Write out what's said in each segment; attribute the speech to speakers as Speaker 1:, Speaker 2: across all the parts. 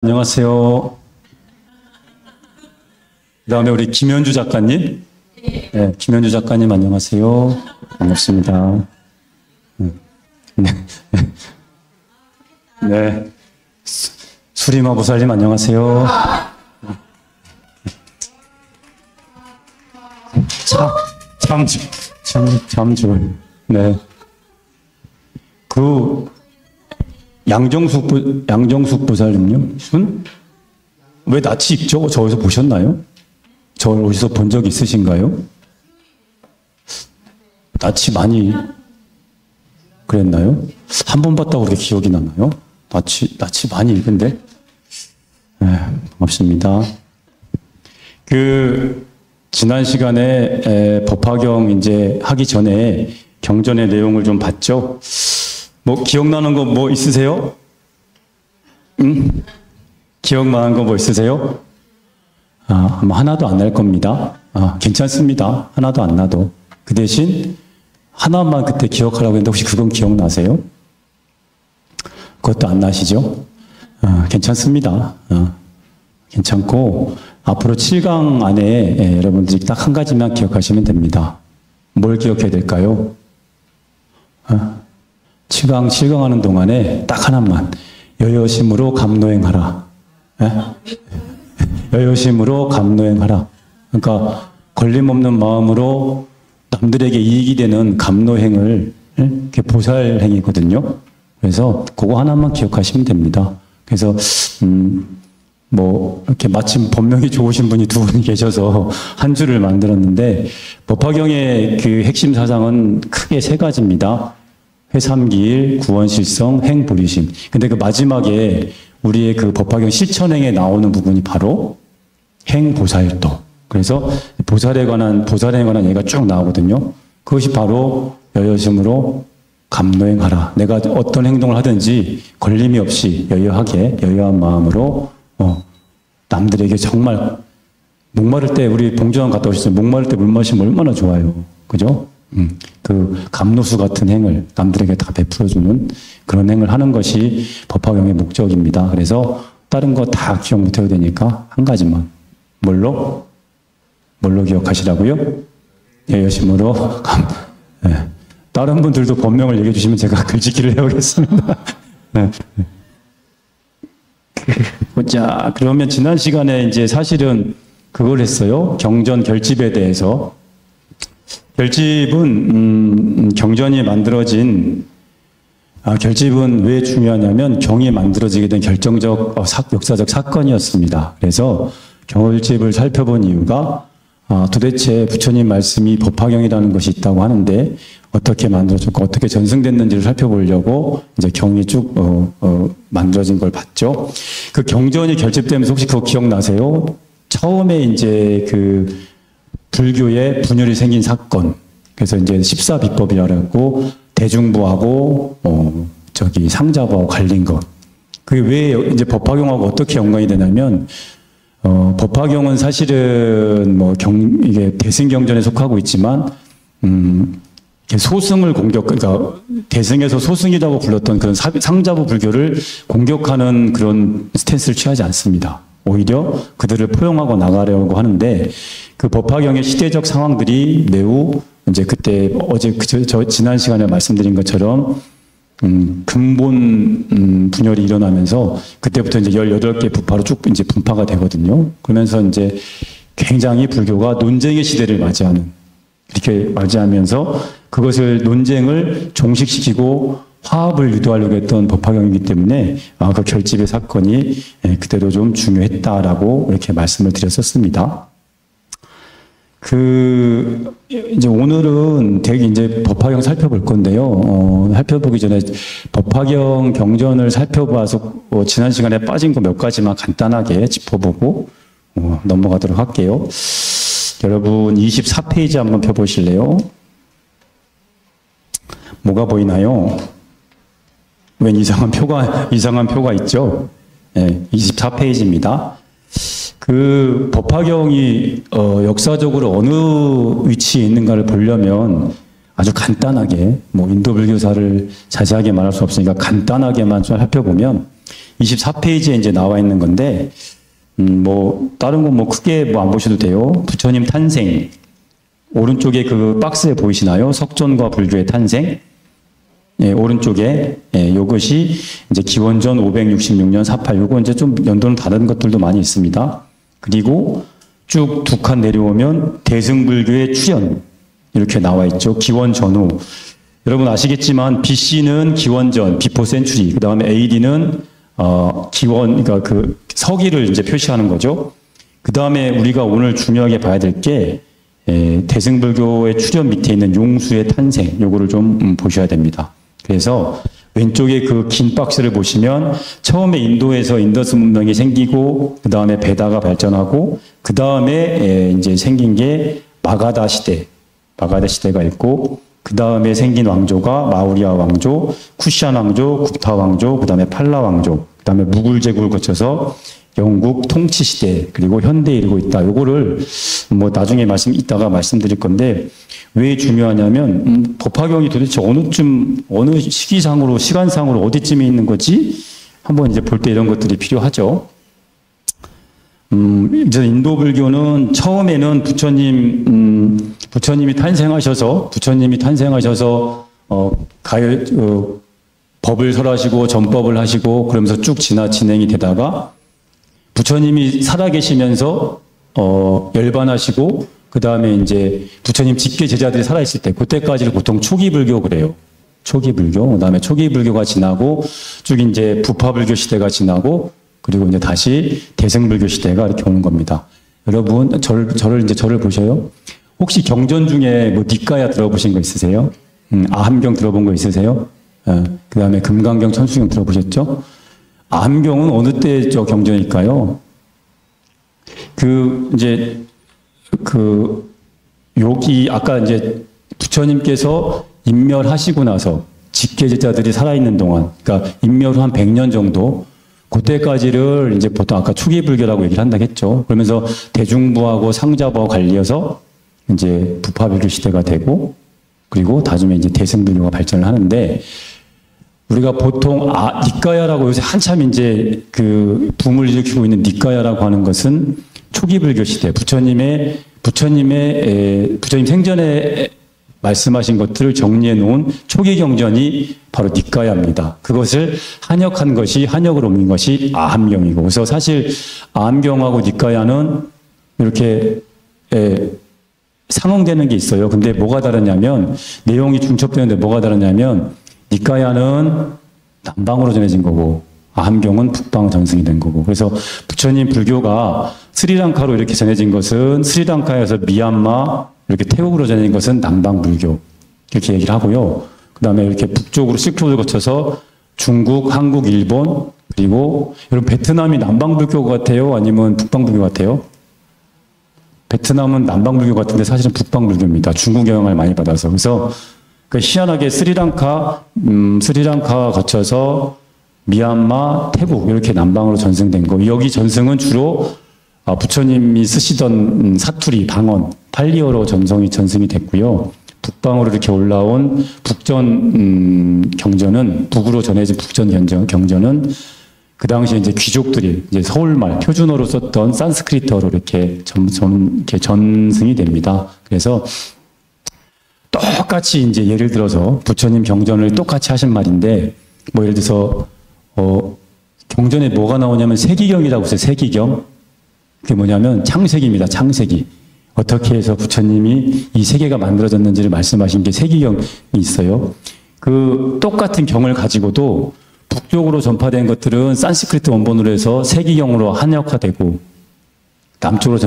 Speaker 1: 안녕하세요. 그 다음에 우리 김현주 작가님. 네, 김현주 작가님 안녕하세요. 반갑습니다. 네. 네. 수리마 보살님 안녕하세요. 참줄. 네. 양정숙 보살님요? 왜 낯이 익죠? 저 어디서 보셨나요? 저 어디서 본 적 있으신가요? 낯이 많이 그랬나요? 한 번 봤다고 그렇게 기억이 나나요? 낯이 많이 익은데? 네, 반갑습니다. 지난 시간에 법화경 이제 하기 전에 경전의 내용을 좀 봤죠? 뭐 기억나는 거 뭐 있으세요? 기억나는 거 뭐 있으세요? 아마 하나도 안 날 겁니다. 괜찮습니다. 하나도 안 나도. 그 대신 하나만 그때 기억하라고 했는데 혹시 그건 기억나세요? 그것도 안 나시죠? 괜찮습니다. 괜찮고 앞으로 7강 안에 여러분들이 딱 한 가지만 기억하시면 됩니다. 뭘 기억해야 될까요? 7강 하는 동안에 딱 하나만 여여심으로 감노행하라. 여여심으로 감노행하라. 그러니까 걸림없는 마음으로 남들에게 이익이 되는 감노행을 이렇게 보살행이거든요. 그래서 그거 하나만 기억하시면 됩니다. 그래서 뭐 이렇게 마침 법명이 좋으신 분이 두 분이 계셔서 한 줄을 만들었는데 법화경의 그 핵심 사상은 크게 세 가지입니다. 회삼기일, 구원실성, 행불이심. 근데 그 마지막에 우리의 그 법화경 실천행에 나오는 부분이 바로 행보살도. 그래서 보살에 관한 얘기가 쭉 나오거든요. 그것이 바로 여여심으로 감노행하라. 내가 어떤 행동을 하든지 걸림이 없이 여여한 마음으로 남들에게 정말 목마를 때 우리 봉주원 갔다 오셨어요. 목마를 때 물 마시면 얼마나 좋아요. 그죠? 그 감노수 같은 행을 남들에게 다 베풀어주는 그런 행을 하는 것이 법화경의 목적입니다. 그래서 다른 거 다 기억 못해도 되니까 한 가지만. 뭘로 기억하시라고요? 여여심으로 네. 다른 분들도 법명을 얘기해 주시면 제가 글짓기를 해오겠습니다. 네. 자, 그러면 지난 시간에 이제 사실은 그걸 했어요. 경전 결집에 대해서. 결집은 경전이 만들어진 결집은 왜 중요하냐면 경이 만들어지게 된 결정적 역사적 사건이었습니다. 그래서 결집을 살펴본 이유가 도대체 부처님 말씀이 법화경이라는 것이 있다고 하는데 어떻게 만들어졌고 어떻게 전승됐는지를 살펴보려고 이제 경이 쭉 만들어진 걸 봤죠. 그 경전이 결집되면서 혹시 그거 기억나세요? 처음에 이제 그 불교에 분열이 생긴 사건. 그래서 이제 14비법이라고 대중부하고 상자부하고 갈린 것. 그게 왜 이제 법화경하고 어떻게 연관이 되냐면 법화경은 사실은 이게 대승경전에 속하고 있지만 소승을 그러니까 대승에서 소승이라고 불렀던 그런 상자부 불교를 공격하는 그런 스탠스를 취하지 않습니다. 오히려 그들을 포용하고 나가려고 하는데 그 법화경의 시대적 상황들이 매우 이제 그때 지난 시간에 말씀드린 것처럼 근본 분열이 일어나면서 그때부터 이제 18개 부파로 쭉 이제 분파가 되거든요. 그러면서 이제 굉장히 불교가 논쟁의 시대를 맞이하면서 그것을 논쟁을 종식시키고 화합을 유도하려고 했던 법화경이기 때문에 그 결집의 사건이 그때도 좀 중요했다라고 이렇게 말씀을 드렸었습니다. 이제 오늘은 되게 이제 법화경 살펴볼 건데요. 살펴보기 전에 법화경 경전을 살펴봐서 지난 시간에 빠진 거 몇 가지만 간단하게 짚어보고 넘어가도록 할게요. 여러분 24페이지 한번 펴보실래요? 뭐가 보이나요? 웬 이상한 표가 있죠? 네, 24페이지입니다. 그 법화경이 역사적으로 어느 위치에 있는가를 보려면 아주 간단하게 인도 불교사를 자세하게 말할 수 없으니까 간단하게만 좀 살펴보면 24페이지에 이제 나와 있는 건데, 뭐, 다른 건 뭐 크게 뭐 안 보셔도 돼요. 부처님 탄생. 오른쪽에 그 박스에 보이시나요? 석존과 불교의 탄생. 예, 오른쪽에, 예, 이것이 이제 기원전 566년 48, 요거 이제 좀 연도는 다른 것들도 많이 있습니다. 그리고 쭉 두 칸 내려오면 대승불교의 출현. 이렇게 나와 있죠. 기원 전후. 여러분 아시겠지만 BC는 기원전, 비포 센츄리. 그 다음에 AD는 그러니까 그 서기를 이제 표시하는 거죠. 그 다음에 우리가 오늘 중요하게 봐야 될 게 대승불교의 출현 밑에 있는 용수의 탄생, 요거를 좀 보셔야 됩니다. 그래서 왼쪽에 그 긴 박스를 보시면 처음에 인도에서 인더스 문명이 생기고 그 다음에 베다가 발전하고 그 다음에 이제 생긴 게 마가다 시대가 있고 그 다음에 생긴 왕조가 마우리아 왕조, 쿠시안 왕조, 국타 왕조, 그 다음에 팔라 왕조, 그 다음에 무굴 제국을 거쳐서 영국 통치 시대 그리고 현대에 이르고 있다. 요거를 뭐 나중에 이따가 말씀드릴 건데 왜 중요하냐면 법화경이 도대체 어느 시기상으로 시간상으로 어디쯤에 있는 거지? 한번 이제 볼 때 이런 것들이 필요하죠. 이제 인도 불교는 처음에는 부처님이 탄생하셔서 법을 설하시고 전법을 하시고 그러면서 쭉 진행이 되다가 부처님이 살아계시면서 열반하시고 그 다음에 이제 부처님 직계 제자들이 살아있을 때 그때까지를 보통 초기 불교 그래요. 초기 불교. 그 다음에 초기 불교가 지나고 쭉 이제 부파불교 시대가 지나고 그리고 이제 다시 대승불교 시대가 이렇게 오는 겁니다. 여러분 저를 보셔요. 혹시 경전 중에 뭐 니까야 들어보신 거 있으세요? 아함경 들어본 거 있으세요? 그 다음에 금강경, 천수경 들어보셨죠? 아함경은 어느 때 저 경전일까요? 여기 아까 이제 부처님께서 인멸하시고 나서 직계제자들이 살아있는 동안, 그러니까 인멸 후 한 100년 정도, 그때까지를 이제 보통 아까 초기 불교라고 얘기를 한다고 했죠. 그러면서 대중부하고 상자부하고 갈려서 이제 부파불교 시대가 되고, 그리고 나중에 이제 대승불교가 발전을 하는데, 우리가 보통 니까야라고 요새 한참 이제 그 붐을 일으키고 있는 니까야라고 하는 것은 초기 불교 시대, 부처님 생전에 말씀하신 것들을 정리해 놓은 초기 경전이 바로 니까야입니다. 그것을 한역으로 옮긴 것이 아함경이고, 그래서 사실 아함경하고 니까야는 이렇게 상응되는 게 있어요. 근데 뭐가 다르냐면, 내용이 중첩되는데 뭐가 다르냐면, 니까야는 남방으로 전해진 거고, 아함경은 북방 전승이 된 거고. 그래서 부처님 불교가 스리랑카로 이렇게 전해진 것은 스리랑카에서 미얀마, 이렇게 태국으로 전해진 것은 남방 불교. 이렇게 얘기를 하고요. 그 다음에 이렇게 북쪽으로 실크로드를 거쳐서 중국, 한국, 일본, 그리고 여러분 베트남이 남방 불교 같아요? 아니면 북방 불교 같아요? 베트남은 남방 불교 같은데 사실은 북방 불교입니다. 중국 영향을 많이 받아서. 그래서 희한하게 스리랑카 거쳐서 미얀마, 태국 이렇게 남방으로 전승된 거. 여기 전승은 주로 부처님이 쓰시던 사투리, 방언, 팔리어로 전승이 됐고요. 북방으로 이렇게 올라온 북으로 전해진 북전 경전은 그 당시에 이제 귀족들이 이제 서울말, 표준어로 썼던 산스크리트어로 이렇게 전승이 됩니다. 그래서 똑같이 이제 예를 들어서 부처님 경전을 똑같이 하신 말인데, 뭐 예를 들어서, 경전에 뭐가 나오냐면 세기경이라고 했어요. 세기경. 그게 뭐냐면 창세기입니다. 창세기. 어떻게 해서 부처님이 이 세계가 만들어졌는지를 말씀하신 게 세기경이 있어요. 그 똑같은 경을 가지고도 북쪽으로 전파된 것들은 산스크리트 원본으로 해서 세기경으로 한역화되고, 남쪽으로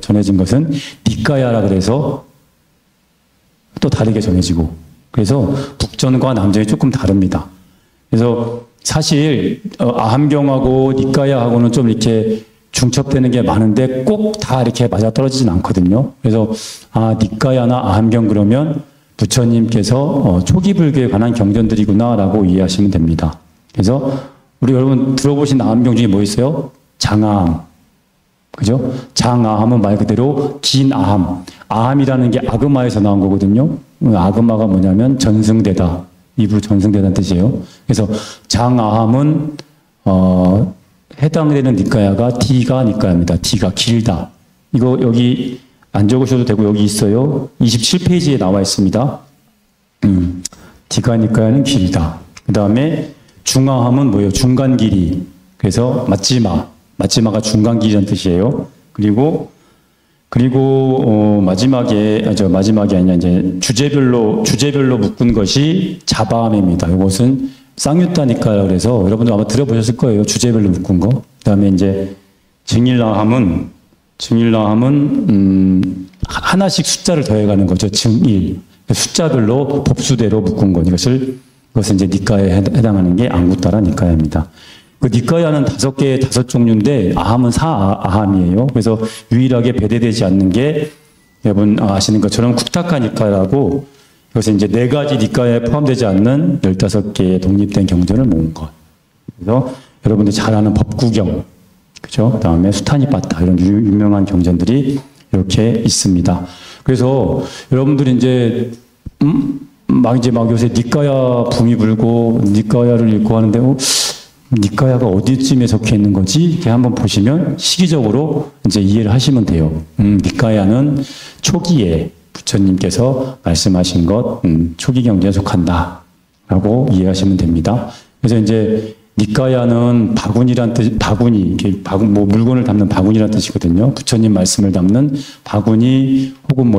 Speaker 1: 전해진 것은 니까야라 그래서 또 다르게 전해지고, 그래서 북전과 남전이 조금 다릅니다. 그래서 사실 아함경하고 니까야하고는 좀 이렇게 중첩되는 게 많은데 꼭 다 이렇게 맞아떨어지진 않거든요. 그래서 니까야나 아함경 그러면 부처님께서 초기 불교에 관한 경전들이구나라고 이해하시면 됩니다. 그래서 우리 여러분 들어보신 아함경 중에 뭐 있어요? 장아함. 그죠? 장아함은 말 그대로 긴 아함. 아함이라는 게 아그마에서 나온 거거든요. 아그마가 뭐냐면 전승되다. 입으로 전승되다는 뜻이에요. 그래서 장아함은 해당되는 니까야가 D가 니까야입니다. D가 길다. 이거 여기 안 적으셔도 되고 여기 있어요. 27페이지에 나와 있습니다. D가 니까야는 길다. 그 다음에 중하함은 뭐예요? 중간 길이. 그래서 마지막가 중간 길이라는 뜻이에요. 그리고 마지막이 아니라 이제 주제별로 묶은 것이 자바함입니다. 이것은 쌍유타니까 그래서 여러분들 아마 들어보셨을 거예요. 주제별로 묶은 거. 그다음에 이제 증일라함은 하나씩 숫자를 더해가는 거죠. 증일. 숫자별로 법수대로 묶은 것. 이것은 이제 니까야에 해당하는 게 앙구타라 니까야입니다. 그 니까야는 5종류인데 아함은 4아함이에요. 그래서 유일하게 배대되지 않는 게 여러분 아시는 것처럼 쿠타카 니까야라고 이것은 이제 4가지 니까야에 포함되지 않는 15개의 독립된 경전을 모은 것. 그래서 여러분들 잘 아는 법구경, 그죠? 그 다음에 수타니파타 이런 유명한 경전들이 이렇게 있습니다. 그래서 여러분들이 이제 막 요새 니까야 붐이 불고 니까야를 읽고 하는데 니까야가 어디쯤에 적혀 있는 거지? 이렇게 한번 보시면 시기적으로 이제 이해를 하시면 돼요. 니까야는 초기에 부처님께서 말씀하신 것, 초기 경전에 속한다라고 이해하시면 됩니다. 그래서 이제 니까야는 바구니란 뜻, 물건을 담는 바구니란 뜻이거든요. 부처님 말씀을 담는 바구니 혹은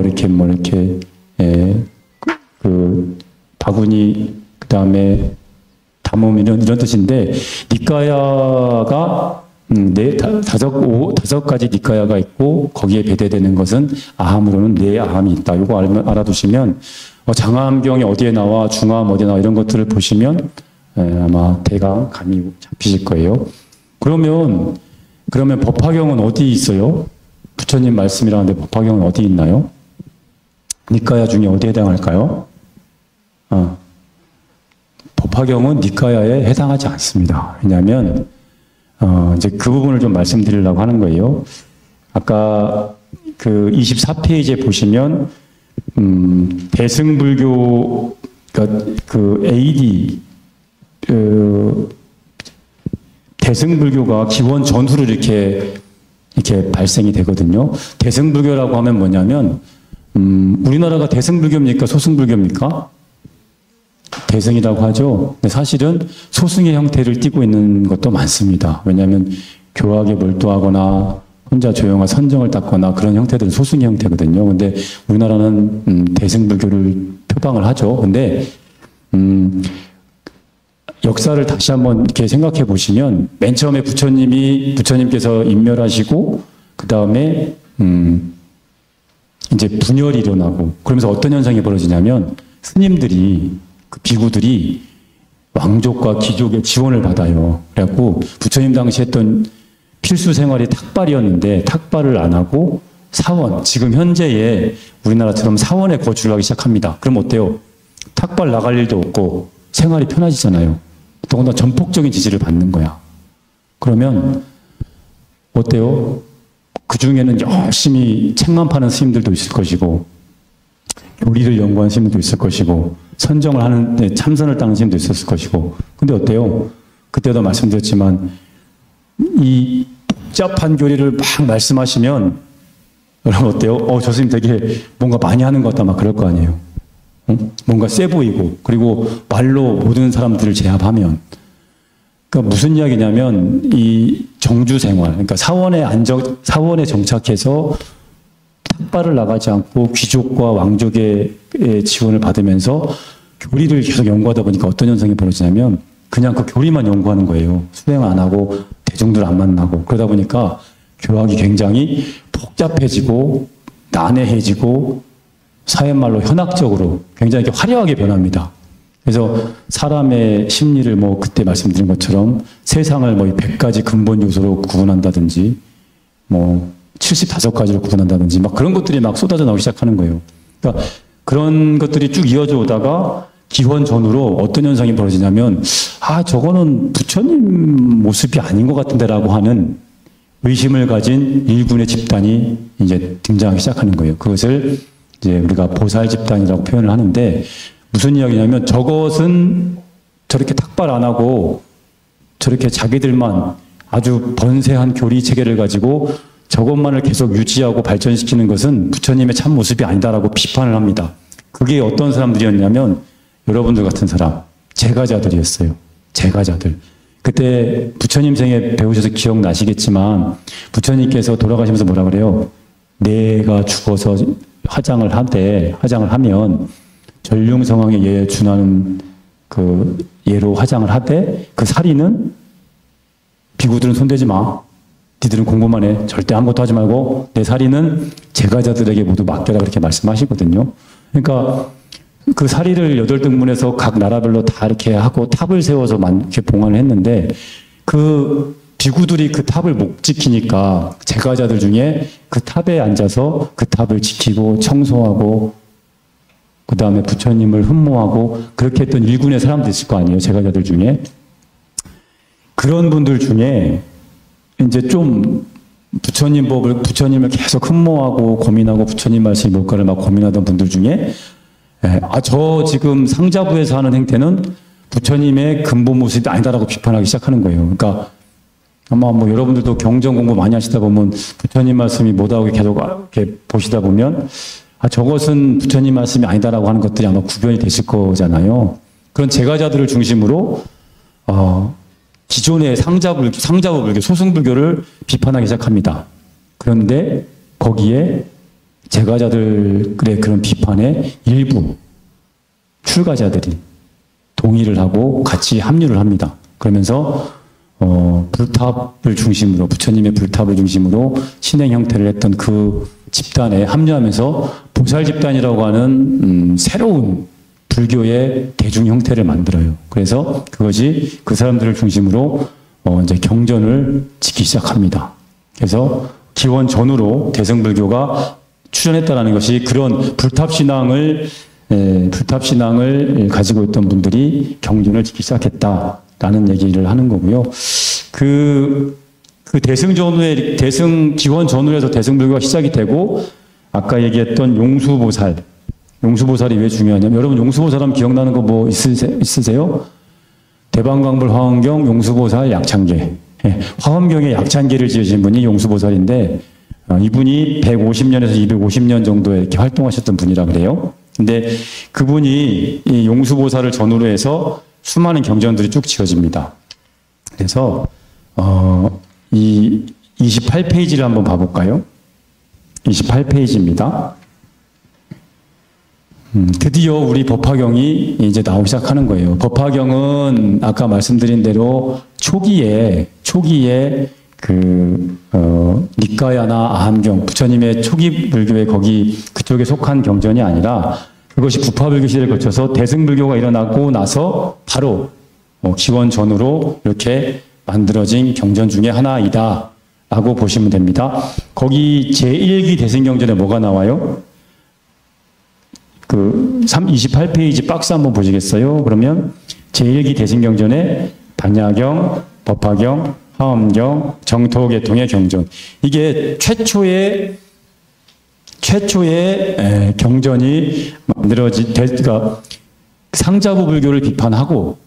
Speaker 1: 바구니, 그 다음에 담음 이런 뜻인데, 니까야가 5가지 니까야가 있고, 거기에 배대되는 것은 아함으로는 4아함이 있다. 이거 알아두시면, 장하함경이 어디에 나와, 중하함 어디에 나와, 이런 것들을 보시면, 아마 대강 감이 잡히실 거예요. 그러면 법화경은 어디 있어요? 부처님 말씀이라는데 법화경은 어디 있나요? 니까야 중에 어디에 해당할까요? 법화경은 니까야에 해당하지 않습니다. 왜냐하면 이제 그 부분을 좀 말씀드리려고 하는 거예요. 아까 그 24페이지에 보시면 대승불교 그러니까 그 AD 대승불교가 기원 전후로 이렇게 발생이 되거든요. 대승불교라고 하면 뭐냐면 우리나라가 대승불교입니까? 소승불교입니까? 대승이라고 하죠. 근데 사실은 소승의 형태를 띠고 있는 것도 많습니다. 왜냐하면 교학에 몰두하거나 혼자 조용한 선정을 닦거나 그런 형태들은 소승의 형태거든요. 근데 우리나라는 대승불교를 표방을 하죠. 근데 역사를 다시 한번 이렇게 생각해 보시면 맨 처음에 부처님께서 인멸하시고 그 다음에 이제 분열이 일어나고 그러면서 어떤 현상이 벌어지냐면 스님들이 그 비구들이 왕족과 귀족의 지원을 받아요. 그래갖고 부처님 당시 했던 필수 생활이 탁발이었는데 탁발을 안 하고 사원, 지금 현재의 우리나라처럼 사원에 거주를 하기 시작합니다. 그럼 어때요? 탁발 나갈 일도 없고 생활이 편해지잖아요. 더군다나 전폭적인 지지를 받는 거야. 그러면 어때요? 그 중에는 열심히 책만 파는 스님들도 있을 것이고 교리를 연구하는 스님들도 있을 것이고 선정을 하는 참선을 따는 스님도 있었을 것이고 근데 어때요? 그때도 말씀드렸지만 이 복잡한 교리를 막 말씀하시면 여러분 어때요? 저 스님 되게 뭔가 많이 하는 것 같다 막 그럴 거 아니에요. 뭔가 세 보이고 그리고 말로 모든 사람들을 제압하면 그러니까 무슨 이야기냐면 이 정주 생활 그러니까 사원에 정착해서 탁발을 나가지 않고 귀족과 왕족의 지원을 받으면서 교리를 계속 연구하다 보니까 어떤 현상이 벌어지냐면 그냥 그 교리만 연구하는 거예요. 수행 안 하고 대중들 안 만나고 그러다 보니까 교학이 굉장히 복잡해지고 난해해지고 사회말로 현학적으로 굉장히 화려하게 변합니다. 그래서 사람의 심리를 그때 말씀드린 것처럼 세상을 100가지 근본 요소로 구분한다든지 75가지로 구분한다든지 막 그런 것들이 막 쏟아져 나오기 시작하는 거예요. 그러니까 그런 것들이 쭉 이어져 오다가 기원 전후로 어떤 현상이 벌어지냐면 저거는 부처님 모습이 아닌 것 같은데라고 하는 의심을 가진 일군의 집단이 이제 등장하기 시작하는 거예요. 그것을 이제 우리가 보살 집단이라고 표현을 하는데 무슨 이야기냐면 저것은 저렇게 탁발 안 하고 저렇게 자기들만 아주 번세한 교리 체계를 가지고 저것만을 계속 유지하고 발전시키는 것은 부처님의 참 모습이 아니다라고 비판을 합니다. 그게 어떤 사람들이었냐면 여러분들 같은 사람, 제가자들이었어요. 제가자들. 그때 부처님 생애 배우셔서 기억나시겠지만 부처님께서 돌아가시면서 뭐라 그래요? 내가 죽어서 화장을 하면 전륜성왕의 예에 준하는 그 예로 화장을 하되 그 사리는 비구들은 손대지 마. 니들은 공부만 해. 절대 아무것도 하지 말고 내 사리는 제가자들에게 모두 맡겨라 그렇게 말씀하시거든요. 그러니까 그 사리를 8등분해서 각 나라별로 다 이렇게 하고 탑을 세워서 이렇게 봉안을 했는데 그 비구들이 그 탑을 못 지키니까 제가자들 중에 그 탑에 앉아서 그 탑을 지키고 청소하고 그 다음에 부처님을 흠모하고 그렇게 했던 일군의 사람도 있을 거 아니에요. 제가자들 중에. 그런 분들 중에 이제 좀 부처님을 계속 흠모하고 고민하고 부처님 말씀이 뭘까를 막 고민하던 분들 중에 저 지금 상자부에서 하는 행태는 부처님의 근본 모습이 아니다라고 비판하기 시작하는 거예요. 그러니까 아마 뭐 여러분들도 경전 공부 많이 하시다 보면 부처님 말씀이 뭐다고 계속 이렇게 보시다 보면 저것은 부처님 말씀이 아니다라고 하는 것들이 아마 구별이 되실 거잖아요. 그런 제가자들을 중심으로 기존의 상자부 불교, 소승불교를 비판하기 시작합니다. 그런데 거기에 제가자들의 그런 비판에 일부 출가자들이 동의를 하고 같이 합류를 합니다. 그러면서 불탑을 중심으로 부처님의 불탑을 중심으로 신행 형태를 했던 그 집단에 합류하면서 보살 집단이라고 하는 새로운 불교의 대중 형태를 만들어요. 그래서 그것이 그 사람들을 중심으로 이제 경전을 짓기 시작합니다. 그래서 기원 전후로 대승불교가 출현했다라는 것이 그런 불탑신앙을 가지고 있던 분들이 경전을 짓기 시작했다라는 얘기를 하는 거고요. 그 대승 기원 전후에서 대승불교가 시작이 되고 아까 얘기했던 용수보살이 왜 중요하냐면 여러분 용수보살하면 기억나는 거 뭐 있으세요? 대방광불 화엄경 용수보살 약창계. 화엄경에 약창계를 지으신 분이 용수보살인데 이분이 150년에서 250년 정도에 이렇게 활동하셨던 분이라 그래요. 근데 그분이 이 용수보살을 전후로 해서 수많은 경전들이 쭉 지어집니다. 그래서 이 28페이지를 한번 봐볼까요? 28페이지입니다. 드디어 우리 법화경이 이제 나오기 시작하는 거예요. 법화경은 아까 말씀드린 대로 초기에 니까야나 아함경, 부처님의 초기 불교의 그쪽에 속한 경전이 아니라 그것이 부파불교 시대를 거쳐서 대승불교가 일어나고 나서 바로 기원 전후로 이렇게 만들어진 경전 중에 하나이다 라고 보시면 됩니다. 거기 제1기 대승경전에 뭐가 나와요? 28페이지 박스 한번 보시겠어요? 그러면 제1기 대승경전에 반야경, 법화경, 화엄경, 정토계통의 경전. 이게 최초의 경전이 그러니까 상자부 불교를 비판하고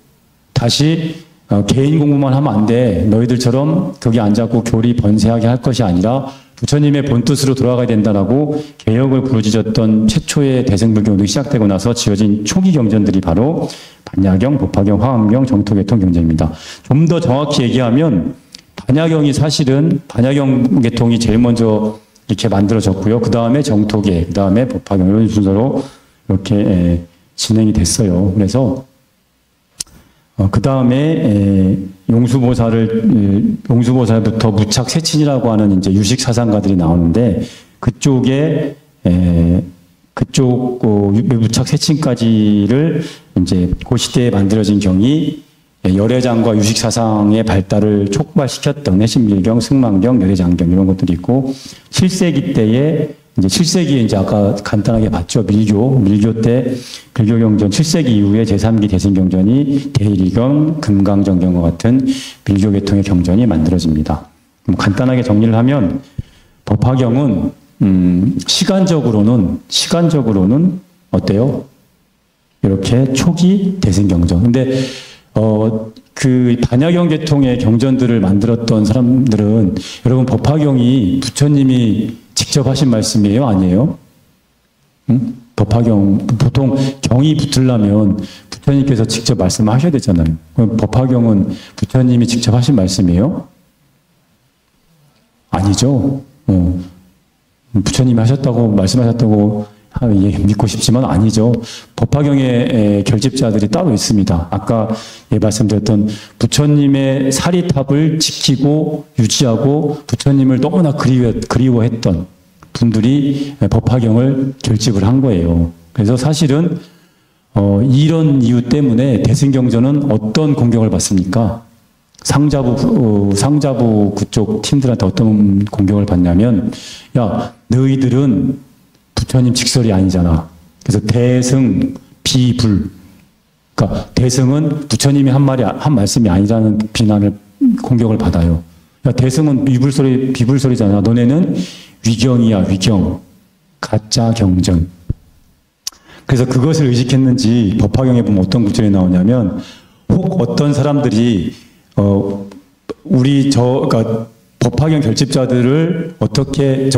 Speaker 1: 다시 개인 공부만 하면 안 돼. 너희들처럼 거기 앉아고 교리 번세하게 할 것이 아니라 부처님의 본뜻으로 돌아가야 된다라고 개혁을 부르짖었던 최초의 대승불교운동이 시작되고 나서 지어진 초기 경전들이 바로 반야경, 법화경, 화엄경, 정토계통 경전입니다. 좀 더 정확히 얘기하면 반야경 계통이 제일 먼저 이렇게 만들어졌고요. 그 다음에 정토계, 그 다음에 법화경 이런 순서로 이렇게 진행이 됐어요. 그래서 그 다음에 용수보살부터 무착세친이라고 하는 이제 유식 사상가들이 나오는데 그쪽에 그쪽 무착세친까지를 이제 그 시대에 만들어진 경이 열애장과 유식 사상의 발달을 촉발시켰던 해신밀경, 승만경, 열애장경 이런 것들이 있고 7세기 때에 이제 7세기에 이제 아까 간단하게 봤죠. 밀교 때 불교경전 7세기 이후에 제3기 대승경전이 대일이경, 금강정경과 같은 밀교 계통의 경전이 만들어집니다. 간단하게 정리를 하면 법화경은 시간적으로는 어때요? 이렇게 초기 대승경전. 근데 그 반야경 계통의 경전들을 만들었던 사람들은 여러분 법화경이 부처님이 직접 하신 말씀이에요? 아니에요? 응? 법화경, 보통 경이 붙으려면 부처님께서 직접 말씀하셔야 되잖아요. 그럼 법화경은 부처님이 직접 하신 말씀이에요? 아니죠. 부처님이 하셨다고, 말씀하셨다고 믿고 싶지만 아니죠. 법화경의 결집자들이 따로 있습니다. 아까 말씀드렸던 부처님의 사리탑을 지키고 유지하고 부처님을 너무나 그리워했던 분들이 법화경을 결집을 한 거예요. 그래서 사실은 이런 이유 때문에 대승경전은 어떤 공격을 받습니까? 상자부 그쪽 팀들한테 어떤 공격을 받냐면, 야, 너희들은 부처님 직설이 아니잖아. 그래서 대승, 비불. 그러니까 대승은 부처님이 한 말씀이 아니라는 비난을, 공격을 받아요. 야, 대승은 비불설이잖아. 너네는 위경이야, 위경. 가짜 경전. 그래서 그것을 의식했는지 법화경에 보면 어떤 구절이 나오냐면, 혹 어떤 사람들이 그러니까 법화경 결집자들을 어떻게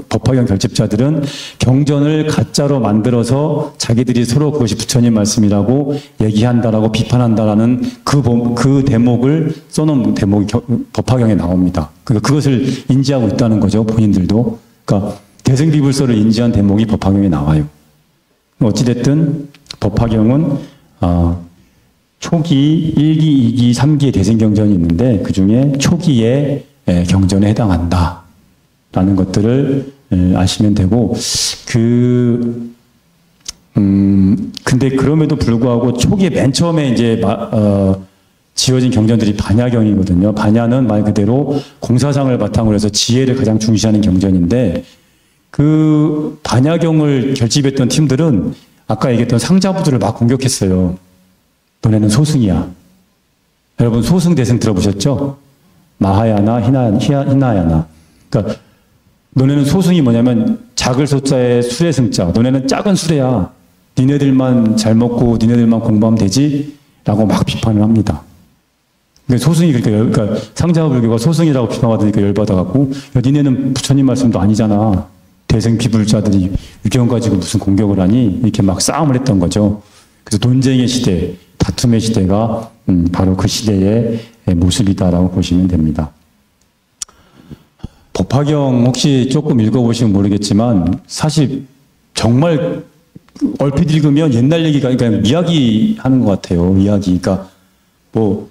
Speaker 1: 법화경 결집자들은 경전을 가짜로 만들어서 자기들이 서로 그것이 부처님 말씀이라고 얘기한다라고 비판한다라는 그 대목을 써놓은 대목이 법화경에 나옵니다. 그러니까 그것을 인지하고 있다는 거죠, 본인들도. 그러니까 대승비불설을 인지한 대목이 법화경에 나와요. 어찌됐든 법화경은 초기 1기, 2기, 3기의 대승경전이 있는데 그 중에 초기의 경전에 해당한다 라는 것들을 아시면 되고, 근데 그럼에도 불구하고 초기에 맨 처음에 이제 지어진 경전들이 반야경이거든요. 반야는 말 그대로 공사상을 바탕으로 해서 지혜를 가장 중시하는 경전인데, 그 반야경을 결집했던 팀들은 아까 얘기했던 상자부들을 막 공격했어요. 너네는 소승이야. 여러분 소승 대승 들어보셨죠? 마하야나, 히나야나. 그러니까 너네는 소승이 뭐냐면 작을 소자에 수레 승자. 너네는 작은 수레야. 니네들만 잘 먹고 니네들만 공부하면 되지? 라고 막 비판을 합니다. 소승이 그러니까 상자불교가 소승이라고 비판받으니까 열받아갖고, 야, 니네는 부처님 말씀도 아니잖아. 대승 비불자들이 유경 가지고 무슨 공격을 하니? 이렇게 막 싸움을 했던 거죠. 그래서 논쟁의 시대, 다툼의 시대가 바로 그 시대의 모습이다라고 보시면 됩니다. 법화경 혹시 조금 읽어보시면 모르겠지만 사실 정말 얼핏 읽으면 옛날 얘기가, 그러니까 이야기 하는 것 같아요. 이야기. 그러니까 뭐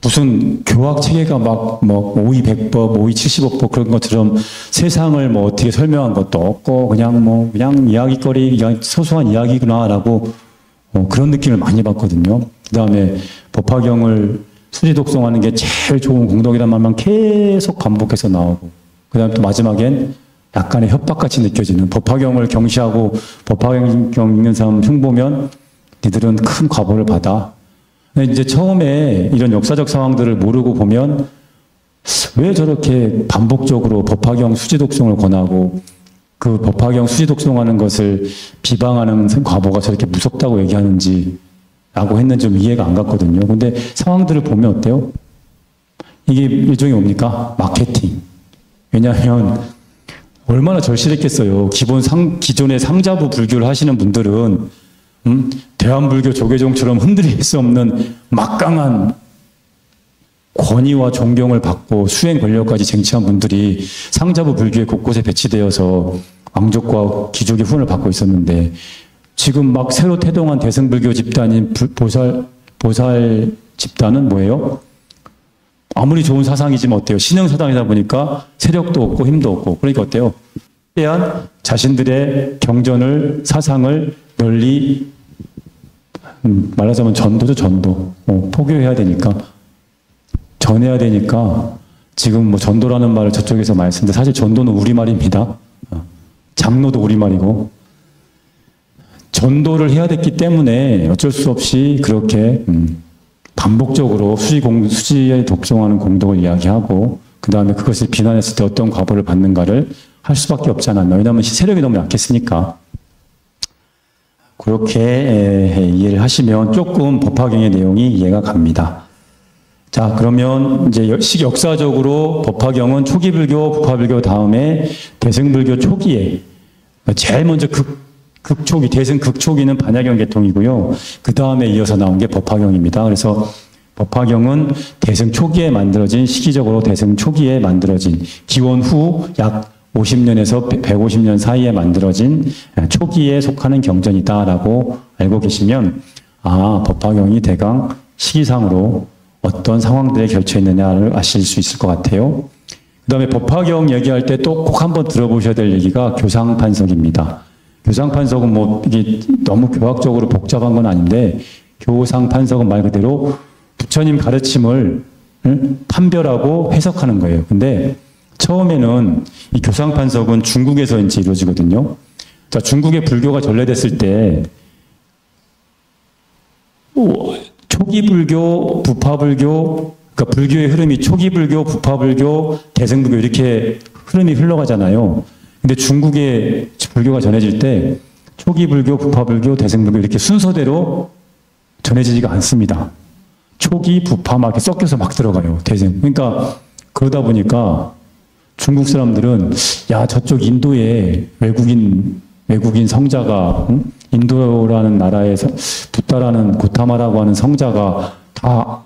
Speaker 1: 무슨 교학 체계가 뭐 오이 100법, 오이 70법 그런 것처럼 세상을 뭐 어떻게 설명한 것도 없고 그냥 이야기거리, 그냥 소소한 이야기구나라고 그런 느낌을 많이 받거든요. 그 다음에 법화경을 수지 독송하는 게 제일 좋은 공덕이란 말만 계속 반복해서 나오고, 그 다음에 또 마지막엔 약간의 협박같이 느껴지는, 법화경을 경시하고 법화경 읽는 사람 흉보면 니들은 큰 과보를 받아. 근데 이제 처음에 이런 역사적 상황들을 모르고 보면 왜 저렇게 반복적으로 법화경 수지 독송을 권하고 그 법화경 수지 독송하는 것을 비방하는 과보가 저렇게 무섭다고 얘기하는지 라고 했는지 좀 이해가 안 갔거든요. 근데 상황들을 보면 어때요? 이게 일종의 뭡니까? 마케팅. 왜냐하면 얼마나 절실했겠어요. 기존의 상자부 불교를 하시는 분들은 대한불교 조계종처럼 흔들릴 수 없는 막강한 권위와 존경을 받고 수행 권력까지 쟁취한 분들이 상자부 불교에 곳곳에 배치되어서 왕족과 귀족의 후원을 받고 있었는데, 지금 막 새로 태동한 대승불교 집단인 보살 집단은 뭐예요? 아무리 좋은 사상이지만 어때요? 신흥 사상이다 보니까 세력도 없고 힘도 없고, 그러니까 어때요? 최대한 자신들의 경전을, 사상을 널리 말하자면 전도죠, 전도. 포교해야 되니까, 전해야 되니까, 지금 뭐 전도라는 말을 저쪽에서 많이 쓰는데 사실 전도는 우리말입니다. 장로도 우리말이고, 전도를 해야 됐기 때문에 어쩔 수 없이 그렇게 반복적으로 수지에 독송하는 공덕을 이야기하고, 그 다음에 그것을 비난했을 때 어떤 과보를 받는가를 할 수밖에 없지 않았나. 왜냐하면 세력이 너무 약했으니까. 그렇게 이해를 하시면 조금 법화경의 내용이 이해가 갑니다. 자, 그러면 이제 역사적으로 법화경은 초기불교, 부파불교 다음에 대승불교 초기에 제일 먼저 극초기, 대승 극초기는 반야경 계통이고요. 그 다음에 이어서 나온 게 법화경입니다. 그래서 법화경은 대승 초기에 만들어진, 시기적으로 대승 초기에 만들어진, 기원 후 약 50년에서 150년 사이에 만들어진 초기에 속하는 경전이다라고 알고 계시면, 아, 법화경이 대강 시기상으로 어떤 상황들에 결쳐 있느냐를 아실 수 있을 것 같아요. 그 다음에 법화경 얘기할 때 또 꼭 한번 들어보셔야 될 얘기가 교상판석입니다. 교상판석은 뭐 이게 너무 교학적으로 복잡한 건 아닌데, 교상판석은 말 그대로 부처님 가르침을 판별하고 해석하는 거예요. 근데 처음에는 이 교상판석은 중국에서 이제 이루어지거든요. 자, 중국의 불교가 전래됐을 때 초기 불교, 부파불교, 그러니까 불교의 흐름이 초기 불교, 부파불교, 대승불교 이렇게 흐름이 흘러가잖아요. 근데 중국의 불교가 전해질 때 초기 불교, 부파불교, 대승불교 이렇게 순서대로 전해지지가 않습니다. 초기, 부파 막 이렇게 섞여서 막 들어가요. 대승. 그러니까 그러다 보니까 중국 사람들은 야, 저쪽 인도에 외국인 성자가 인도라는 나라에서 부타라는 고타마라고 하는 성자가 다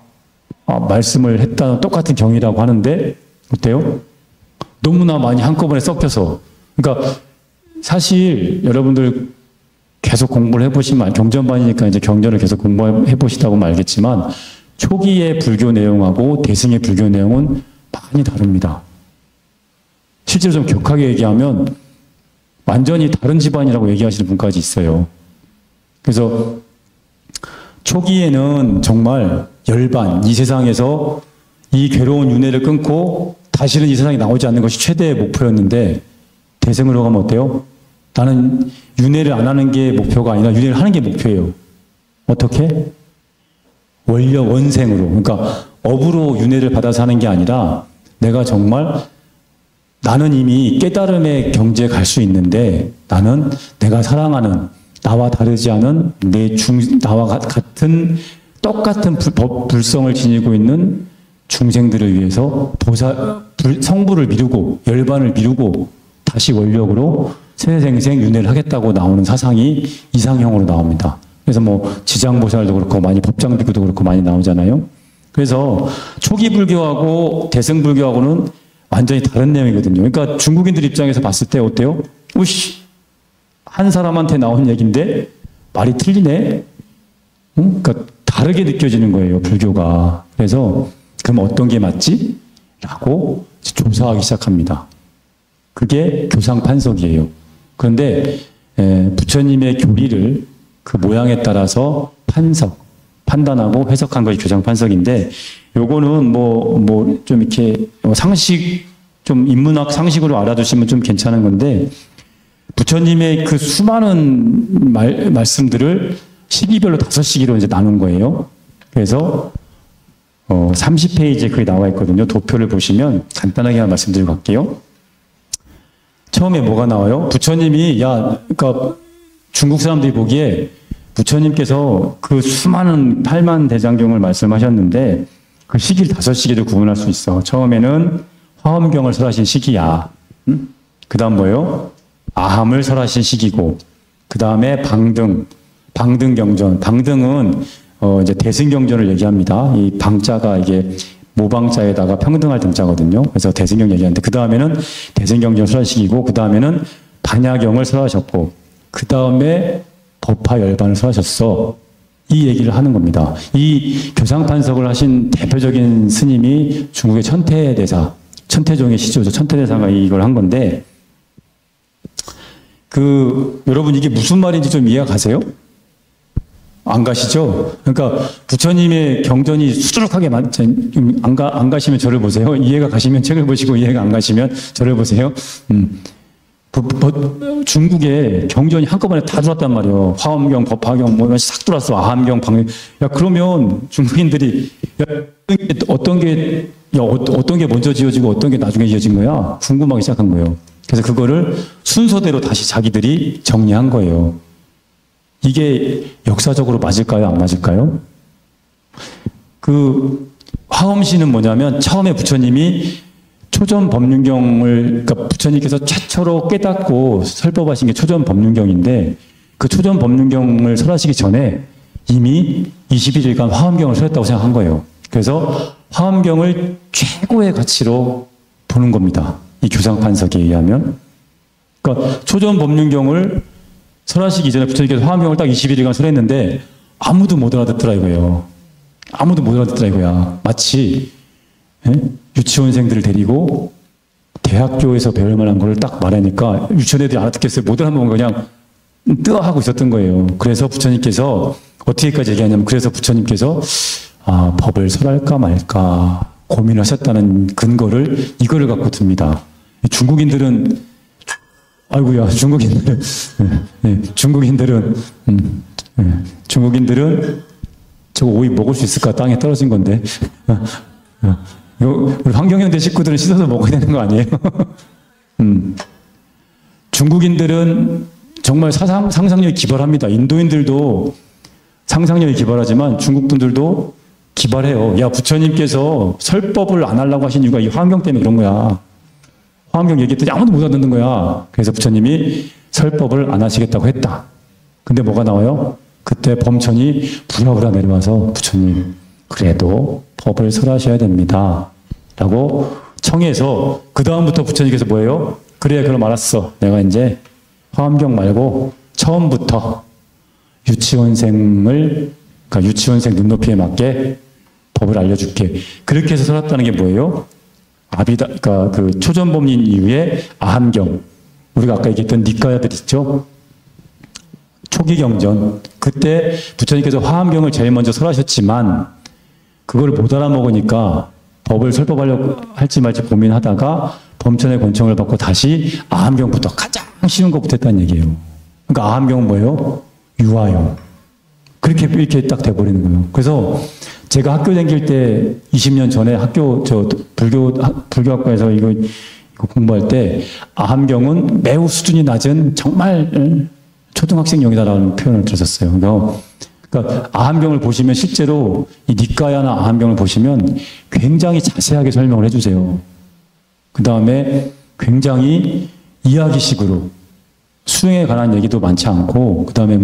Speaker 1: 말씀을 했다는 똑같은 경이라고 하는데 어때요? 너무나 많이 한꺼번에 섞여서. 그러니까 사실 여러분들 계속 공부를 해보시면, 경전반이니까 이제 경전을 계속 공부해 보시다 보면 알겠지만 초기의 불교 내용하고 대승의 불교 내용은 많이 다릅니다. 실제로 좀 격하게 얘기하면 완전히 다른 집안이라고 얘기하시는 분까지 있어요. 그래서 초기에는 정말 열반, 이 세상에서 이 괴로운 윤회를 끊고 다시는 이 세상에 나오지 않는 것이 최대의 목표였는데, 대승으로 가면 어때요? 나는 윤회를 안 하는 게 목표가 아니라 윤회를 하는 게 목표예요. 어떻게? 원생으로. 그러니까 업으로 윤회를 받아서 하는 게 아니라 내가 정말 나는 이미 깨달음의 경지에 갈 수 있는데 나는 내가 사랑하는 나와 다르지 않은 나와 같은 똑같은 불성을 지니고 있는 중생들을 위해서 성부를 미루고 열반을 미루고 다시 원력으로 세생생 윤회를 하겠다고 나오는 사상이 이상형으로 나옵니다. 그래서 뭐 지장보살도 그렇고 많이 법장비구도 그렇고 많이 나오잖아요. 그래서 초기 불교하고 대승 불교하고는 완전히 다른 내용이거든요. 그러니까 중국인들 입장에서 봤을 때 어때요? 우씨, 한 사람한테 나온 얘기인데 말이 틀리네? 그러니까 다르게 느껴지는 거예요, 불교가. 그래서 그럼 어떤 게 맞지? 라고 조사하기 시작합니다. 그게 교상판석이에요. 그런데 부처님의 교리를 그 모양에 따라서 판단하고 해석한 것이 교상판석인데, 요거는 좀 이렇게 좀 인문학 상식으로 알아두시면 좀 괜찮은 건데, 부처님의 그 수많은 말씀들을 시기별로 5시기로 이제 나눈 거예요. 그래서 30페이지에 그게 나와 있거든요. 도표를 보시면 간단하게 말씀드리고 갈게요. 처음에 뭐가 나와요? 부처님이 그러니까 중국 사람들이 보기에 부처님께서 그 수많은 8만 대장경을 말씀하셨는데 그 시기를 5시기로 구분할 수 있어. 처음에는 화엄경을 설하신 시기야. 그 다음 뭐예요? 아함을 설하신 시기고, 그 다음에 방등경전. 방등은 이제 대승경전을 얘기합니다. 이 방자가 이게 모방자에다가 평등할 등자거든요. 그래서 대승경 얘기하는데, 그 다음에는 대승경전 설하시기고, 그 다음에는 반야경을 설하셨고, 그 다음에 법화열반을 설하셨어. 이 얘기를 하는 겁니다. 이 교상판석을 하신 대표적인 스님이 중국의 천태대사, 천태종의 시조죠. 천태대사가 이걸 한 건데, 여러분 이게 무슨 말인지 좀 이해가 가세요? 안 가시죠? 그러니까 부처님의 경전이 수두룩하게 안 가시면 저를 보세요. 이해가 가시면 책을 보시고 이해가 안 가시면 저를 보세요. 중국에 경전이 한꺼번에 다 들어왔단 말이에요. 화엄경, 법화경, 싹 들어왔어. 아함경, 방경. 그러면 중국인들이, 어떤 게 먼저 지어지고 어떤 게 나중에 지어진 거야? 궁금하기 시작한 거예요. 그래서 그거를 순서대로 다시 자기들이 정리한 거예요. 이게 역사적으로 맞을까요? 안 맞을까요? 그 화엄시는 뭐냐면 처음에 부처님이 초전법륜경을, 그러니까 부처님께서 최초로 깨닫고 설법하신 게 초전법륜경인데, 그 초전법륜경을 설하시기 전에 이미 21일간 화엄경을 설했다고 생각한 거예요. 그래서 화엄경을 최고의 가치로 보는 겁니다. 이 교상판석에 의하면. 그러니까 초전법륜경을 설하시기 전에 부처님께서 화엄경을 딱 21일간 설했는데 아무도 못 알아듣더라 이거예요. 아무도 못 알아듣더라 이거야. 마치 유치원생들을 데리고 대학교에서 배울 만한 걸 딱 말하니까 유치원 애들이 알아듣겠어요. 못 알아보면 그냥 뜨아하고 있었던 거예요. 그래서 부처님께서 어떻게까지 얘기하냐면, 그래서 부처님께서 법을 설할까 말까 고민하셨다는 근거를 이거를 갖고 듭니다. 중국인들은 아이고야, 중국인들은 저거 오이 먹을 수 있을까? 땅에 떨어진 건데. 우리 환경연대 식구들은 씻어서 먹어야 되는 거 아니에요? 중국인들은 정말 상상력이 기발합니다. 인도인들도 상상력이 기발하지만 중국 분들도 기발해요. 야, 부처님께서 설법을 안 하려고 하신 이유가 이 화엄경 때문에 그런 거야. 화엄경 얘기했더니 아무도 못 알아듣는 거야. 그래서 부처님이 설법을 안 하시겠다고 했다. 근데 뭐가 나와요? 그때 범천이 부랴부랴 내려와서 부처님, 그래도 법을 설하셔야 됩니다. 라고 청해서 그 다음부터 부처님께서 뭐예요? 그래, 그럼 알았어. 내가 이제 화엄경 말고 처음부터 그러니까 유치원생 눈높이에 맞게 법을 알려줄게. 그렇게 해서 설했다는 게 뭐예요? 그러니까 그 초전법륜 이후에 아함경. 우리가 아까 얘기했던 니까야들 있죠? 초기 경전. 그때 부처님께서 화엄경을 제일 먼저 설하셨지만 그걸 못 알아먹으니까 법을 설법하려고 할지 말지 고민하다가 범천의 권청을 받고 다시 아함경부터 가장 쉬운 것부터 했다는 얘기예요. 그러니까 아함경은 뭐예요? 유아용. 이렇게 딱 돼버리는 거예요. 그래서 제가 학교 다닐 때 20년 전에 불교학과에서 이거 공부할 때 아함경은 매우 수준이 낮은 정말 초등학생용이다라는 표현을 들었었어요. 그러니까 아함경을 보시면 실제로 이 니까야나 아함경을 보시면 굉장히 자세하게 설명을 해주세요. 그 다음에 굉장히 이야기식으로 수행에 관한 얘기도 많지 않고, 그 다음에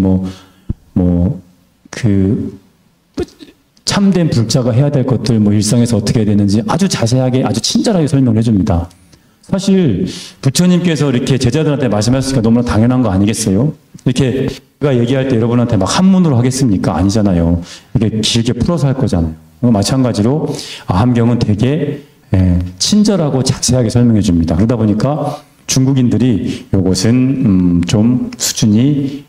Speaker 1: 참된 불자가 해야 될 것들, 일상에서 어떻게 해야 되는지 아주 자세하게, 아주 친절하게 설명을 해줍니다. 사실 부처님께서 이렇게 제자들한테 말씀하셨으니까 너무나 당연한 거 아니겠어요? 이렇게 제가 얘기할 때 여러분한테 막 한문으로 하겠습니까? 아니잖아요. 이게 길게 풀어서 할 거잖아요. 마찬가지로 아함경은 되게 친절하고 자세하게 설명해 줍니다. 그러다 보니까 중국인들이 이것은 좀 수준이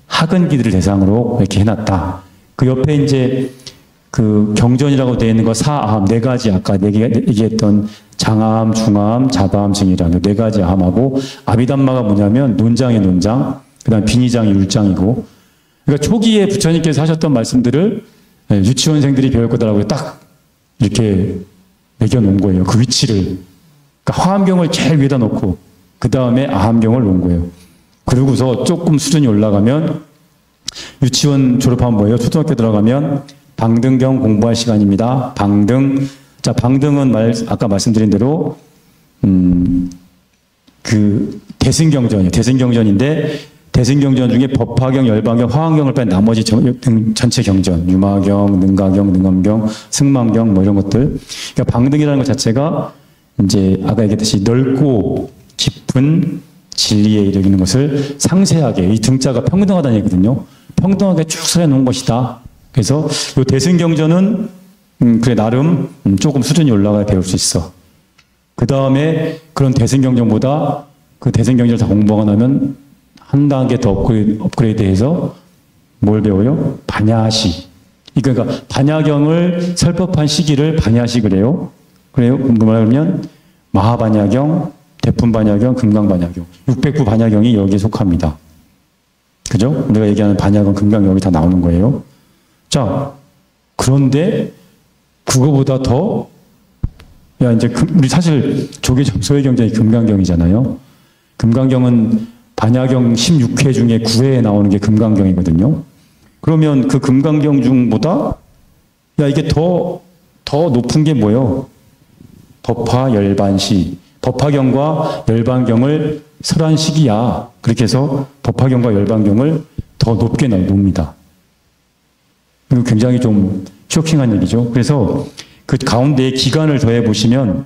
Speaker 1: 학은기들을 대상으로 이렇게 해놨다. 그 옆에 이제 그 경전이라고 되어 있는 거 사암, 네 가지 아까 얘기했던 장암, 중암, 자바암, 증이라는 네 가지 암하고, 아비담마가 뭐냐면 논장의 논장, 그 다음 빈의장이 율장이고, 그러니까 초기에 부처님께서 하셨던 말씀들을 유치원생들이 배울 거다라고 딱 이렇게 매겨놓은 거예요. 그 위치를. 그러니까 화엄경을 제일 위에다 놓고 그 다음에 아함경을 놓은 거예요. 그러고서 조금 수준이 올라가면 유치원 졸업하면 뭐예요? 초등학교 들어가면 방등경 공부할 시간입니다. 방등. 자, 방등은 아까 말씀드린 대로 그 대승경전이에요. 대승경전인데 대승경전 중에 법화경, 열반경, 화엄경을 뺀 나머지 전체 경전, 유마경, 능가경, 능엄경, 승망경 이런 것들. 그러니까 방등이라는 것 자체가 이제 아까 얘기했듯이 넓고 깊은 진리에 이르는 것을 상세하게, 이 등자가 평등하다는 얘기거든요. 평등하게 쭉 설해놓은 것이다. 그래서 이 대승경전은 그래 나름 조금 수준이 올라가야 배울 수 있어. 그 다음에 그런 대승경전보다 그 대승경전을 다 공부하고 나면 한 단계 더 업그레이드해서 뭘 배워요? 반야시. 그러니까 반야경을 설법한 시기를 반야시 그래요. 뭐냐면 마하반야경, 대품반야경, 금강반야경, 600부 반야경이 여기에 속합니다. 그죠? 우리가 얘기하는 반야경, 금강 여기 다 나오는 거예요. 자, 그런데 그거보다 더, 이제 우리 사실 소외경전이 금강경이잖아요. 금강경은 반야경 16회 중에 9회에 나오는 게 금강경이거든요. 그러면 그 금강경 중보다 야 이게 더 높은 게 뭐예요? 법화 열반시. 법화경과 열반경을 설한 시기야. 그렇게 해서 법화경과 열반경을 더 높게 놓습니다. 이거 굉장히 좀 쇼킹한 얘기죠. 그래서 그 가운데에 기간을 더해 보시면